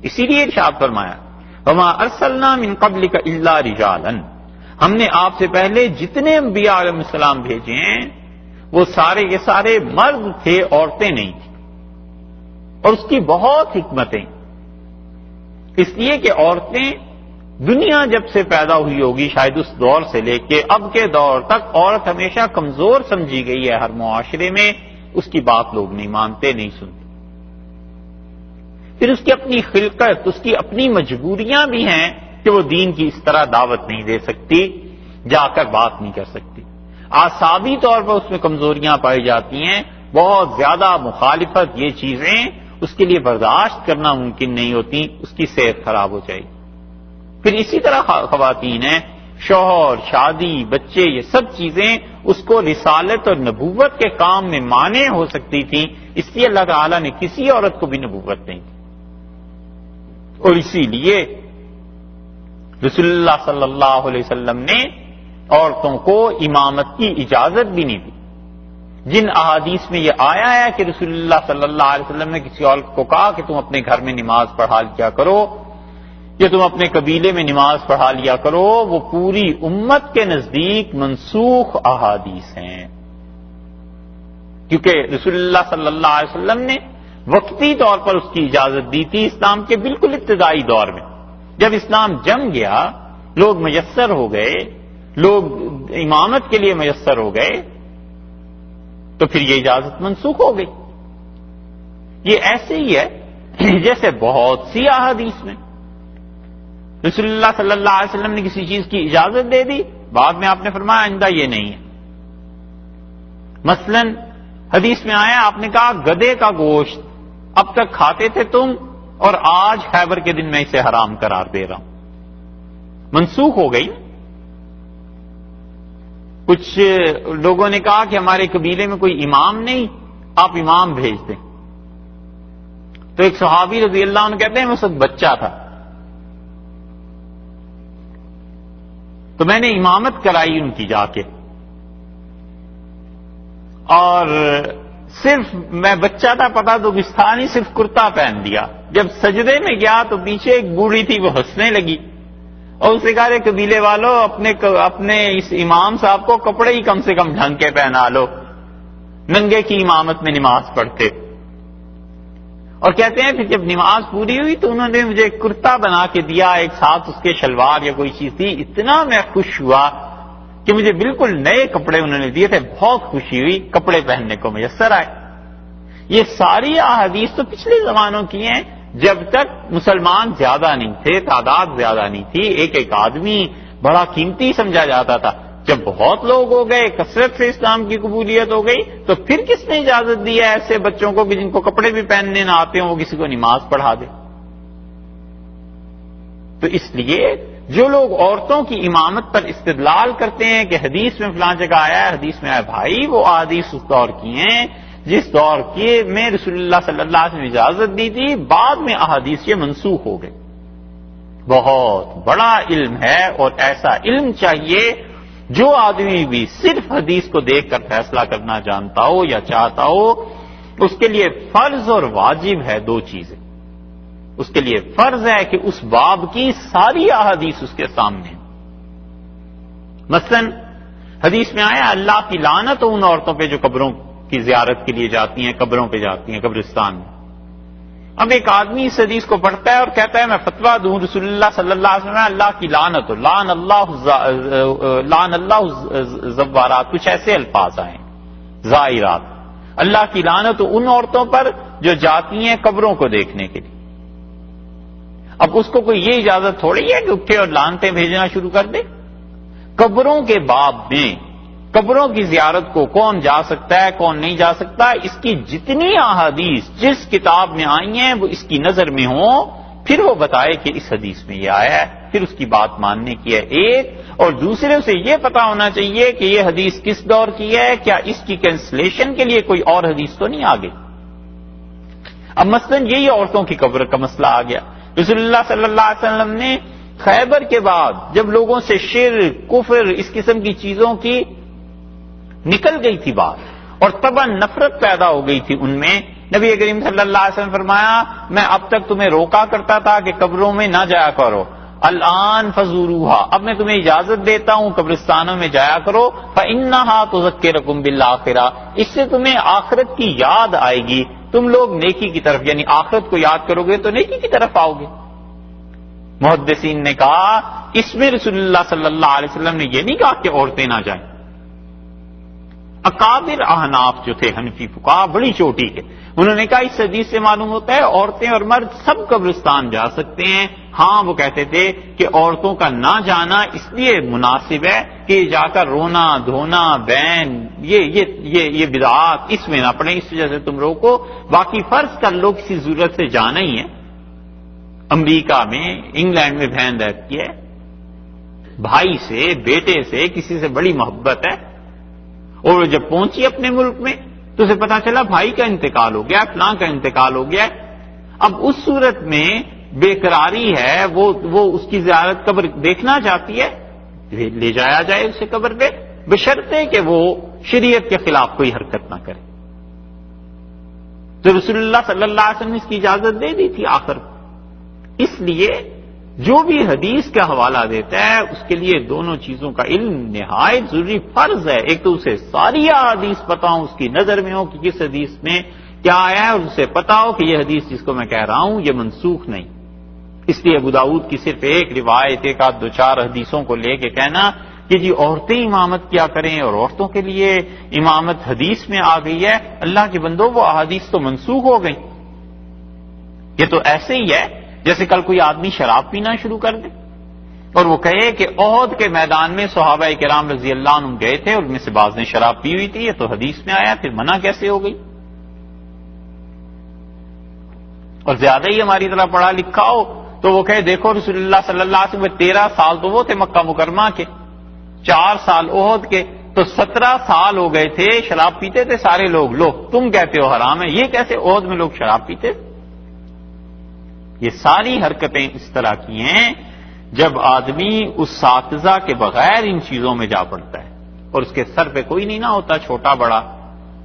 اسی لیے ارشاد فرمایا وما ارسلنا من قبلک الا رجالا، ہم نے آپ سے پہلے جتنے انبیاء علیہ السلام بھیجے ہیں وہ سارے کے سارے مرد تھے، عورتیں نہیں تھیں. اور اس کی بہت حکمتیں، اس لیے کہ عورتیں دنیا جب سے پیدا ہوئی ہوگی شاید اس دور سے لے کے اب کے دور تک عورت ہمیشہ کمزور سمجھی گئی ہے. ہر معاشرے میں اس کی بات لوگ نہیں مانتے، نہیں سنتے. پھر اس کی اپنی خلقت، اس کی اپنی مجبوریاں بھی ہیں کہ وہ دین کی اس طرح دعوت نہیں دے سکتی، جا کر بات نہیں کر سکتی. اعصابی طور پر اس میں کمزوریاں پائی جاتی ہیں، بہت زیادہ مخالفت، یہ چیزیں اس کے لیے برداشت کرنا ممکن نہیں ہوتی، اس کی صحت خراب ہو جائے گی۔ پھر اسی طرح خواتین ہیں، شوہر، شادی، بچے، یہ سب چیزیں اس کو رسالت اور نبوت کے کام میں مانع ہو سکتی تھیں، اس لیے اللہ تعالیٰ نے کسی عورت کو بھی نبوت نہیں دی۔ اور اسی لیے رسول اللہ صلی اللہ علیہ وسلم نے عورتوں کو امامت کی اجازت بھی نہیں دی۔ جن احادیث میں یہ آیا ہے کہ رسول اللہ صلی اللہ علیہ وسلم نے کسی عورت کو کہا کہ تم اپنے گھر میں نماز پڑھا لیا کرو یا تم اپنے قبیلے میں نماز پڑھا لیا کرو، وہ پوری امت کے نزدیک منسوخ احادیث ہیں، کیونکہ رسول اللہ صلی اللہ علیہ وسلم نے وقتی طور پر اس کی اجازت دی تھی اسلام کے بالکل ابتدائی دور میں۔ جب اسلام جم گیا، لوگ میسر ہو گئے، لوگ امامت کے لیے میسر ہو گئے، تو پھر یہ اجازت منسوخ ہو گئی۔ یہ ایسے ہی ہے جیسے بہت سی احادیث میں رسول اللہ صلی اللہ علیہ وسلم نے کسی چیز کی اجازت دے دی، بعد میں آپ نے فرمایا آئندہ یہ نہیں ہے۔ مثلا حدیث میں آیا، آپ نے کہا گدھے کا گوشت اب تک کھاتے تھے تم، اور آج خیبر کے دن میں اسے حرام قرار دے رہا ہوں، منسوخ ہو گئی۔ کچھ لوگوں نے کہا کہ ہمارے قبیلے میں کوئی امام نہیں، آپ امام بھیج دیں۔ تو ایک صحابی رضی اللہ عنہ کہتے ہیں میں اس وقت بچہ تھا، تو میں نے امامت کرائی ان کی جا کے، اور صرف میں بچہ تھا، پتا تو کچھ تھا نہیں، صرف کرتا پہن دیا۔ جب سجدے میں گیا تو پیچھے ایک بوڑھی تھی، وہ ہنسنے لگی اور اس نے کہا کہ قبیلے والوں اپنے اس امام صاحب کو کپڑے ہی کم سے کم ڈھنگ کے پہنا لو، ننگے کی امامت میں نماز پڑھتے۔ اور کہتے ہیں پھر جب نماز پوری ہوئی تو انہوں نے مجھے ایک کرتا بنا کے دیا، ایک ساتھ اس کے شلوار یا کوئی چیز تھی، اتنا میں خوش ہوا کہ مجھے بالکل نئے کپڑے انہوں نے دیے تھے، بہت خوشی ہوئی، کپڑے پہننے کو میسر آئے۔ یہ ساری احادیث تو پچھلے زمانوں کی ہیں، جب تک مسلمان زیادہ نہیں تھے، تعداد زیادہ نہیں تھی، ایک ایک آدمی بڑا قیمتی سمجھا جاتا تھا۔ جب بہت لوگ ہو گئے، کثرت سے اسلام کی قبولیت ہو گئی، تو پھر کس نے اجازت دی ہے ایسے بچوں کو کہ جن کو کپڑے بھی پہننے نہ آتے ہوں وہ کسی کو نماز پڑھا دے؟ تو اس لیے جو لوگ عورتوں کی امامت پر استدلال کرتے ہیں کہ حدیث میں فلاں جگہ آیا ہے، حدیث میں آیا، بھائی وہ احادیث اس دور کی ہیں جس دور کے میں رسول اللہ صلی اللہ علیہ وسلم نے اجازت دی تھی، بعد میں احادیث یہ منسوخ ہو گئے۔ بہت بڑا علم ہے، اور ایسا علم چاہیے جو آدمی بھی صرف حدیث کو دیکھ کر فیصلہ کرنا جانتا ہو یا چاہتا ہو، اس کے لیے فرض اور واجب ہے دو چیزیں۔ اس کے لیے فرض ہے کہ اس باب کی ساری احادیث اس کے سامنے۔ مثلا حدیث میں آیا اللہ کی لعنت ہو ان عورتوں پہ جو قبروں کی زیارت کے لیے جاتی ہیں، قبروں پہ جاتی ہیں، قبرستان میں۔ اب ایک آدمی اس حدیث کو پڑھتا ہے اور کہتا ہے میں فتویٰ دوں رسول اللہ صلی اللہ علیہ وسلم اللہ کی لعنت ہو، لعن اللہ زوارات، کچھ ایسے الفاظ آئے، زائرات، اللہ کی لعنت ہو ان عورتوں پر جو جاتی ہیں قبروں کو دیکھنے کے لیے۔ اب اس کو کوئی یہ اجازت تھوڑی ہے کہ اٹھے اور لعنتیں بھیجنا شروع کر دے۔ قبروں کے باب میں قبروں کی زیارت کو کون جا سکتا ہے، کون نہیں جا سکتا، اس کی جتنی احادیث جس کتاب میں آئی ہیں وہ اس کی نظر میں ہوں، پھر وہ بتائے کہ اس حدیث میں یہ آیا ہے، پھر اس کی بات ماننے کی ہے ایک، اور دوسرے سے یہ پتا ہونا چاہیے کہ یہ حدیث کس دور کی ہے، کیا اس کی کینسلیشن کے لیے کوئی اور حدیث تو نہیں آ گئی۔ اب مثلا یہی عورتوں کی قبر کا مسئلہ آ گیا۔ رسول اللہ صلی اللہ علیہ وسلم نے خیبر کے بعد جب لوگوں سے شرک، کفر، اس قسم کی چیزوں کی نکل گئی تھی بات، اور طبعا نفرت پیدا ہو گئی تھی ان میں، نبی کریم صلی اللہ علیہ وسلم فرمایا میں اب تک تمہیں روکا کرتا تھا کہ قبروں میں نہ جایا کرو، الآن فزوروہا، اب میں تمہیں اجازت دیتا ہوں قبرستانوں میں جایا کرو، فإنہا تذکرکم بالآخرہ، اس سے تمہیں آخرت کی یاد آئے گی، تم لوگ نیکی کی طرف، یعنی آخرت کو یاد کرو گے تو نیکی کی طرف آؤ گے۔ محدثین نے کہا اس میں رسول اللہ صلی اللہ علیہ وسلم نے یہ نہیں کہا کہ عورتیں نہ جائیں، اکابر احناف جو تھے حنفی فقہا بڑی چوٹی کے، انہوں نے کہا اس حدیث سے معلوم ہوتا ہے عورتیں اور مرد سب قبرستان جا سکتے ہیں۔ ہاں وہ کہتے تھے کہ عورتوں کا نہ جانا اس لیے مناسب ہے کہ جا کر رونا دھونا بین یہ بدعات اس میں نہ پڑیں، اس وجہ سے تم لوگوں کو باقی فرض کر لو کسی ضرورت سے جانا ہی ہے۔ امریکہ میں انگلینڈ میں بہن رہتی ہے، بھائی سے بیٹے سے کسی سے بڑی محبت ہے، اور جب پہنچی اپنے ملک میں تو اسے پتا چلا بھائی کا انتقال ہو گیا، فلاں کا انتقال ہو گیا۔ اب اس صورت میں بے قراری ہے، وہ اس کی زیارت قبر دیکھنا چاہتی ہے، لے جایا جائے اسے قبر پہ، بشرطے کہ وہ شریعت کے خلاف کوئی حرکت نہ کرے۔ تو رسول اللہ صلی اللہ علیہ وسلم نے اس کی اجازت دے دی تھی آخر کو۔ اس لیے جو بھی حدیث کا حوالہ دیتا ہے اس کے لیے دونوں چیزوں کا علم نہایت ضروری فرض ہے۔ ایک تو اسے ساری حدیث پتا ہو، اس کی نظر میں ہو کہ کس حدیث میں کیا آیا ہے، اور اسے پتا ہو کہ یہ حدیث جس کو میں کہہ رہا ہوں یہ منسوخ نہیں۔ اس لیے ابو داؤد کی صرف ایک روایت، ایک آدھ دو چار حدیثوں کو لے کے کہنا کہ جی عورتیں امامت کیا کریں اور عورتوں کے لیے امامت حدیث میں آ گئی ہے، اللہ کے بندو وہ احادیث تو منسوخ ہو گئی۔ یہ تو ایسے ہی ہے جیسے کل کوئی آدمی شراب پینا شروع کر دے اور وہ کہے کہ احد کے میدان میں صحابہ کرام رضی اللہ عنہ گئے تھے اور ان میں سے بعض نے شراب پی ہوئی تھی، یہ تو حدیث میں آیا، پھر منع کیسے ہو گئی؟ اور زیادہ ہی ہماری طرح پڑھا لکھا ہو تو وہ کہے دیکھو رسول اللہ صلی اللہ علیہ وسلم 13 سال تو وہ تھے مکہ مکرمہ کے، 4 سال احد کے، تو 17 سال ہو گئے تھے شراب پیتے تھے سارے لوگ، تم کہتے ہو حرام ہے، یہ کیسے احد میں لوگ شراب پیتے؟ یہ ساری حرکتیں اس طرح کی ہیں جب آدمی اس اساتذہ کے بغیر ان چیزوں میں جا پڑتا ہے اور اس کے سر پہ کوئی نہیں نہ ہوتا چھوٹا بڑا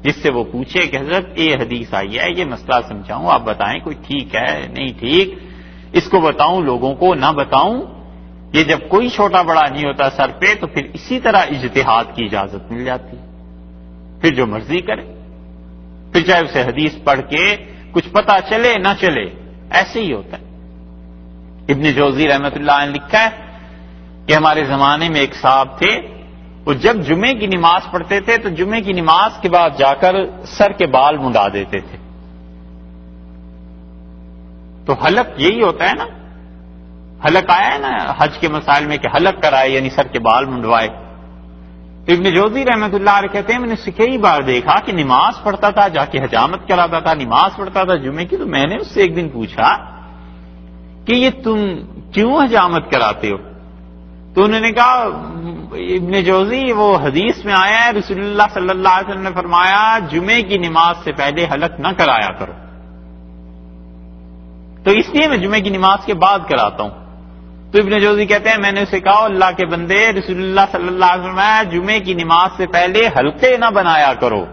جس سے وہ پوچھے کہ حضرت یہ حدیث آئی ہے، یہ مسئلہ سمجھاؤں، آپ بتائیں کوئی ٹھیک ہے نہیں ٹھیک، اس کو بتاؤں لوگوں کو نہ بتاؤں۔ یہ جب کوئی چھوٹا بڑا نہیں ہوتا سر پہ تو پھر اسی طرح اجتہاد کی اجازت مل جاتی، پھر جو مرضی کرے، پھر چاہے اسے حدیث پڑھ کے کچھ پتہ چلے نہ چلے، ایسے ہی ہوتا ہے۔ ابن جوزی رحمۃ اللہ علیہ نے لکھا ہے کہ ہمارے زمانے میں ایک صاحب تھے، وہ جب جمعے کی نماز پڑھتے تھے تو جمعے کی نماز کے بعد جا کر سر کے بال منڈا دیتے تھے۔ تو حلق یہی ہوتا ہے نا، حلق آیا ہے نا حج کے مسائل میں کہ حلق کرائے یعنی سر کے بال منڈوائے۔ ابن جوزی رحمۃ اللہ علیہ کہتے ہیں میں نے کئی بار دیکھا کہ نماز پڑھتا تھا، جا کے حجامت کراتا تھا، نماز پڑھتا تھا جمعے کی، تو میں نے اس سے ایک دن پوچھا کہ یہ تم کیوں حجامت کراتے ہو؟ تو انہوں نے کہا ابن جوزی وہ حدیث میں آیا ہے رسول اللہ صلی اللہ علیہ وسلم نے فرمایا جمعے کی نماز سے پہلے حلق نہ کرایا کرو، تو اس لیے میں جمعے کی نماز کے بعد کراتا ہوں۔ تو ابن جوزی کہتے ہیں میں نے اسے کہا اللہ کے بندے رسول اللہ صلی اللہ علیہ وسلم جمعے کی نماز سے پہلے حلقے نہ بنایا کرو،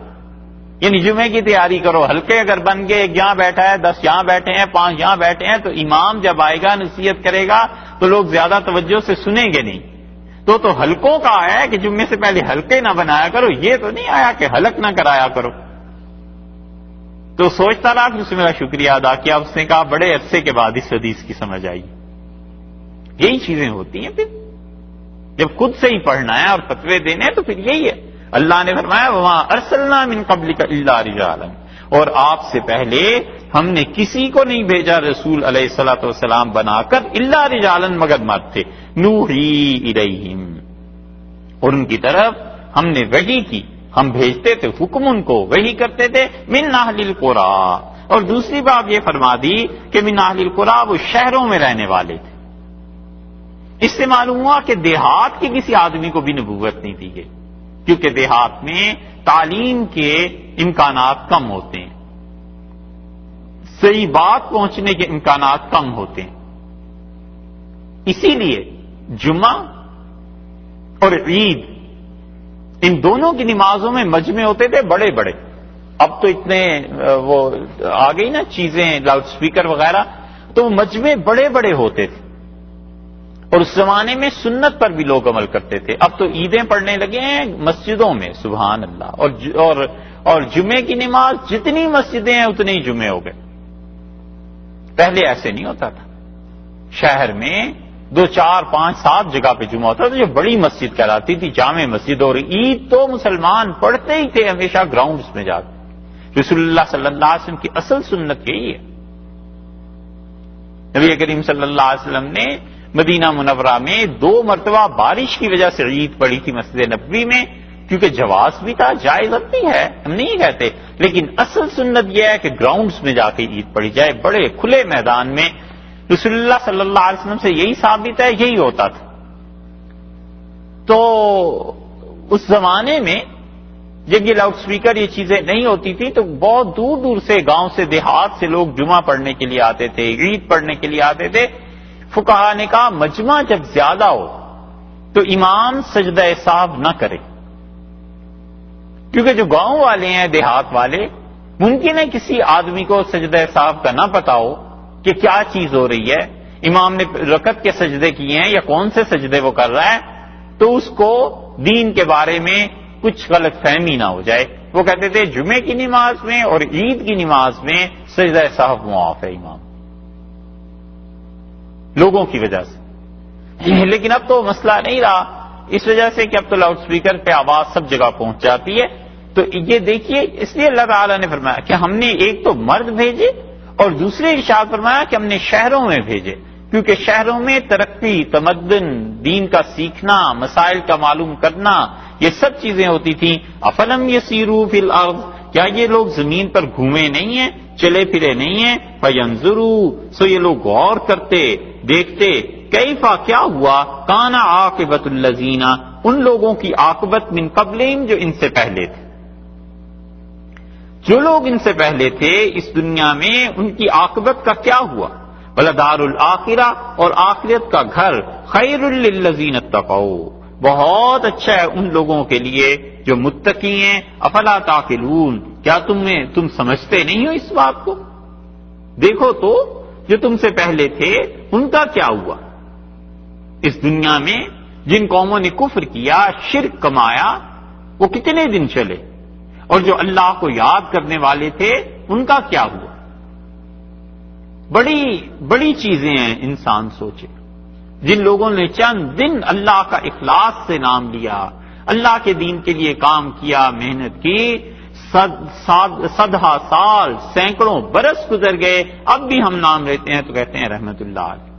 یعنی جمعے کی تیاری کرو، حلقے اگر بن گئے، ایک یہاں بیٹھا ہے 10 یہاں بیٹھے ہیں 5 یہاں بیٹھے ہیں، تو امام جب آئے گا نصیحت کرے گا تو لوگ زیادہ توجہ سے سنیں گے نہیں۔ تو حلقوں کا آیا ہے کہ جمعے سے پہلے حلقے نہ بنایا کرو، یہ تو نہیں آیا کہ حلق نہ کرایا کرو۔ تو سوچتا رہا کہ اس نے میرا شکریہ ادا کیا، اس نے کہا بڑے عرصے کے بعد اس حدیث کی سمجھ آئی۔ یہی چیزیں ہوتی ہیں، پھر جب خود سے ہی پڑھنا ہے اور فتوے دینے ہیں تو پھر یہی ہے۔ اللہ نے فرمایا وَمَا أَرْسَلْنَا مِن قَبْلِكَ إِلَّا رِجَالًا، اور آپ سے پہلے ہم نے کسی کو نہیں بھیجا رسول علیہ الصلوۃ والسلام بنا کر الا رجالا مگر مرد تھے، نوحی الیہم، اور ان کی طرف ہم نے وحی کی، ہم بھیجتے تھے حکم ان کو، وحی کرتے تھے من اہل القری، اور دوسری بات یہ فرما دی کہ من اہل القری وہ شہروں میں رہنے والے تھے۔ اس سے معلوم ہوا کہ دیہات کے کسی آدمی کو بھی نبوت نہیں دی گئی، کیونکہ دیہات میں تعلیم کے امکانات کم ہوتے ہیں، صحیح بات پہنچنے کے امکانات کم ہوتے ہیں، اسی لیے جمعہ اور عید ان دونوں کی نمازوں میں مجمع ہوتے تھے بڑے بڑے۔ اب تو اتنے وہ آ گئی نا چیزیں لاؤڈ سپیکر وغیرہ، تو وہ مجمع بڑے بڑے ہوتے تھے، اور اس زمانے میں سنت پر بھی لوگ عمل کرتے تھے۔ اب تو عیدیں پڑھنے لگے ہیں مسجدوں میں، سبحان اللہ، اور جمعے کی نماز جتنی مسجدیں ہیں اتنے ہی جمعے ہو گئے، پہلے ایسے نہیں ہوتا تھا۔ شہر میں 2 4 5 7 جگہ پہ جمعہ ہوتا تھا جو بڑی مسجد کہلاتی تھی جامع مسجد، اور عید تو مسلمان پڑھتے ہی تھے ہمیشہ گراؤنڈز میں جا کے۔ رسول اللہ صلی اللہ علیہ وسلم کی اصل سنت یہی ہے۔ نبی کریم صلی اللہ علیہ وسلم نے مدینہ منورہ میں 2 مرتبہ بارش کی وجہ سے عید پڑھی تھی مسجد نبوی میں، کیونکہ جواز بھی تھا، جائزت بھی ہے، ہم نہیں کہتے، لیکن اصل سنت یہ ہے کہ گراؤنڈز میں جا کے عید پڑھی جائے، بڑے کھلے میدان میں۔ رسول اللہ صلی اللہ علیہ وسلم سے یہی ثابت ہے، یہی ہوتا تھا۔ تو اس زمانے میں جب یہ لاؤڈ سپیکر یہ چیزیں نہیں ہوتی تھی تو بہت دور دور سے گاؤں سے دیہات سے لوگ جمعہ پڑھنے کے لیے آتے تھے، عید پڑھنے کے لیے آتے تھے۔ فقہا نے کہا مجمع جب زیادہ ہو تو امام سجدہ سہو نہ کرے، کیونکہ جو گاؤں والے ہیں دیہات والے ممکن ہے کسی آدمی کو سجدہ سہو کا نہ پتا ہو کہ کیا چیز ہو رہی ہے، امام نے رکعت کے سجدے کیے ہیں یا کون سے سجدے وہ کر رہا ہے، تو اس کو دین کے بارے میں کچھ غلط فہمی نہ ہو جائے۔ وہ کہتے تھے جمعے کی نماز میں اور عید کی نماز میں سجدہ سہو معاف ہے امام، لوگوں کی وجہ سے۔ لیکن اب تو مسئلہ نہیں رہا، اس وجہ سے کہ اب تو لاؤڈ سپیکر پہ آواز سب جگہ پہنچ جاتی ہے۔ تو یہ دیکھیے، اس لیے اللہ تعالیٰ نے فرمایا کہ ہم نے ایک تو مرد بھیجے اور دوسرے ارشاد فرمایا کہ ہم نے شہروں میں بھیجے، کیونکہ شہروں میں ترقی، تمدن، دین کا سیکھنا، مسائل کا معلوم کرنا، یہ سب چیزیں ہوتی تھیں۔ افلم یسیروا فی الارض، کیا یہ لوگ زمین پر گھومے نہیں ہیں، چلے پھرے نہیں ہیں؟ فینظروا، سو یہ لوگ غور کرتے، دیکھتے، کیفا، کیا ہوا، کان عاقبۃ الذین، ان لوگوں کی عاقبت، من قبلہم، جو ان سے پہلے تھے۔ جو لوگ ان سے پہلے تھے اس دنیا میں ان کی عاقبت کا کیا ہوا؟ وَلَدَارُ الْآخِرَةِ، اور آخرت کا گھر، خَيْرٌ لِّلَّذِينَ اتَّقَوْا، بہت اچھا ہے ان لوگوں کے لیے جو متقی ہیں۔ افلا تعقلون، کیا تم سمجھتے نہیں ہو اس بات کو؟ دیکھو تو جو تم سے پہلے تھے ان کا کیا ہوا اس دنیا میں، جن قوموں نے کفر کیا، شرک کمایا، وہ کتنے دن چلے، اور جو اللہ کو یاد کرنے والے تھے ان کا کیا ہوا؟ بڑی بڑی چیزیں ہیں، انسان سوچے۔ جن لوگوں نے چند دن اللہ کا اخلاص سے نام لیا، اللہ کے دین کے لیے کام کیا، محنت کی، صدہا سال، سینکڑوں برس گزر گئے، اب بھی ہم نام لیتے ہیں تو کہتے ہیں رحمت اللہ علیہ،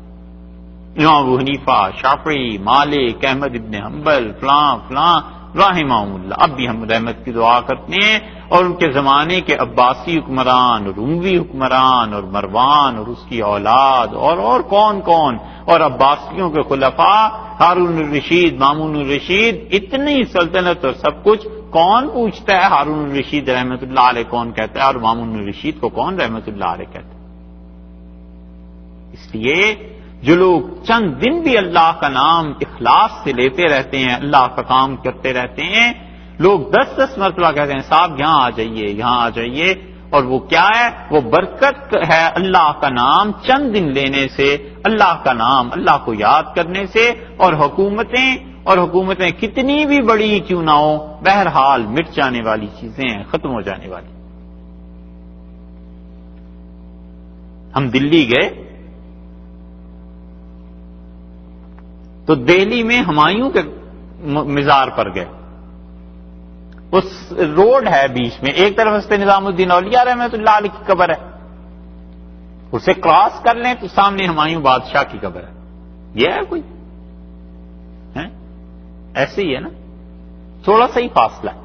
امام ابو حنیفہ، شافعی، مالک، احمد ابن حنبل، فلاں فلاں رحمہ اللہ، اب بھی ہم رحمت کی دعا کرتے ہیں۔ اور ان کے زمانے کے عباسی حکمران اور اموی حکمران اور مروان اور اس کی اولاد اور کون کون، اور عباسیوں کے خلفاء، ہارون الرشید، مامون الرشید، اتنی سلطنت اور سب کچھ، کون پوچھتا ہے ہارون الرشید رحمت اللہ علیہ کون کہتا ہے اور مامون الرشید کو کون رحمت اللہ علیہ کہتا ہے؟ اس لیے جو لوگ چند دن بھی اللہ کا نام اخلاص سے لیتے رہتے ہیں، اللہ کا کام کرتے رہتے ہیں، لوگ 10 مرتبہ کہتے ہیں صاحب یہاں آ جائیے، یہاں آ جائیے، اور وہ کیا ہے؟ وہ برکت ہے اللہ کا نام چند دن لینے سے، اللہ کا نام، اللہ کو یاد کرنے سے، اور حکومتیں کتنی بھی بڑی کیوں نہ ہو، بہرحال مٹ جانے والی چیزیں ہیں، ختم ہو جانے والی۔ ہم دلی گئے تو دہلی میں ہمایوں کے مزار پر گئے، اس روڈ ہے بیچ میں، ایک طرف حضرت نظام الدین اولیاء رحمۃ اللہ علیہ کی قبر ہے، اسے کراس کر لیں تو سامنے ہمایوں بادشاہ کی قبر ہے۔ یہ ہے کوئی ہے؟ ایسے ہی ہے نا، تھوڑا سا ہی فاصلہ ہے۔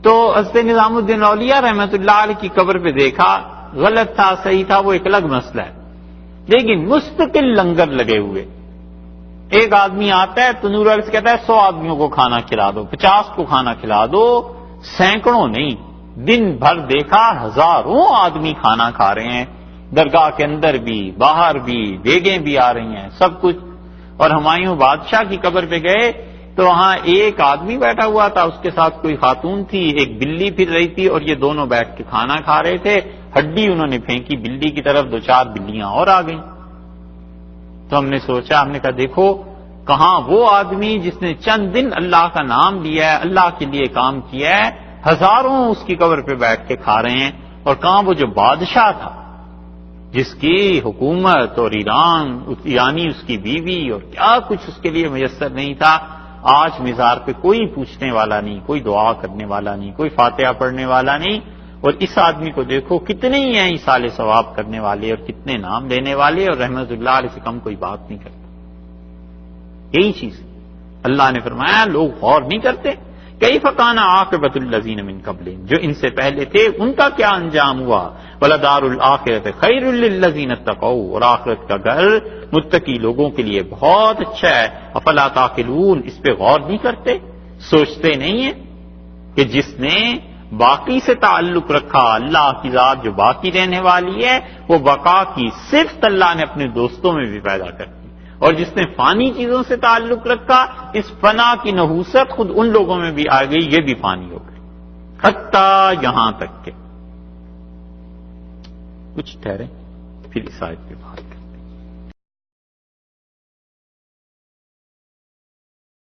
تو حضرت نظام الدین اولیاء رحمۃ اللہ علیہ کی قبر پہ دیکھا، غلط تھا صحیح تھا وہ ایک الگ مسئلہ ہے، لیکن مستقل لنگر لگے ہوئے، ایک آدمی آتا ہے تنور عرض کہتا ہے 100 آدمیوں کو کھانا کھلا دو، 50 کو کھانا کھلا دو، سینکڑوں نہیں، دن بھر دیکھا ہزاروں آدمی کھانا کھا رہے ہیں، درگاہ کے اندر بھی باہر بھی، دیگیں بھی آ رہی ہیں، سب کچھ۔ اور ہمایوں بادشاہ کی قبر پہ گئے تو وہاں ایک آدمی بیٹھا ہوا تھا، اس کے ساتھ کوئی خاتون تھی، ایک بلی پھر رہی تھی، اور یہ دونوں بیٹھ کے کھانا کھا رہے تھے۔ ہڈی انہوں نے پھینکی بلی کی طرف، 2-4 بلیاں اور آ گئیں۔ تو ہم نے سوچا، ہم نے کہا دیکھو کہاں وہ آدمی جس نے چند دن اللہ کا نام لیا ہے، اللہ کے لیے کام کیا ہے، ہزاروں اس کی قبر پہ بیٹھ کے کھا رہے ہیں، اور کہاں وہ جو بادشاہ تھا جس کی حکومت اور ایرانی اس کی بیوی اور کیا کچھ اس کے لیے میسر نہیں تھا، آج مزار پہ کوئی پوچھنے والا نہیں، کوئی دعا کرنے والا نہیں، کوئی فاتحہ پڑھنے والا نہیں. اور اس آدمی کو دیکھو کتنے ہی ہیں ایصال ثواب کرنے والے اور کتنے نام لینے والے، اور رحمت اللہ علیہ سے کم کوئی بات نہیں کرتا. یہی چیز اللہ نے فرمایا لوگ غور نہیں کرتے. کیف کان عاقبۃ الذین من قبلہم، جو ان سے پہلے تھے ان کا کیا انجام ہوا. ولدار الآخرۃ خیر للذین اتقوا، اور آخرت کا گھر متقی لوگوں کے لیے بہت اچھا ہے. افلا تعقلون، اس پہ غور نہیں کرتے، سوچتے نہیں ہیں کہ جس نے باقی سے تعلق رکھا، اللہ کی ذات جو باقی رہنے والی ہے وہ بقا کی صفت اللہ نے اپنے دوستوں میں بھی پیدا کر دی، اور جس نے فانی چیزوں سے تعلق رکھا اس فنا کی نحوست خود ان لوگوں میں بھی آ گئی، یہ بھی فانی ہو گئی. حتیٰ یہاں تک کہ کچھ ٹھہرے پھر اس آیت پہ بات کریں.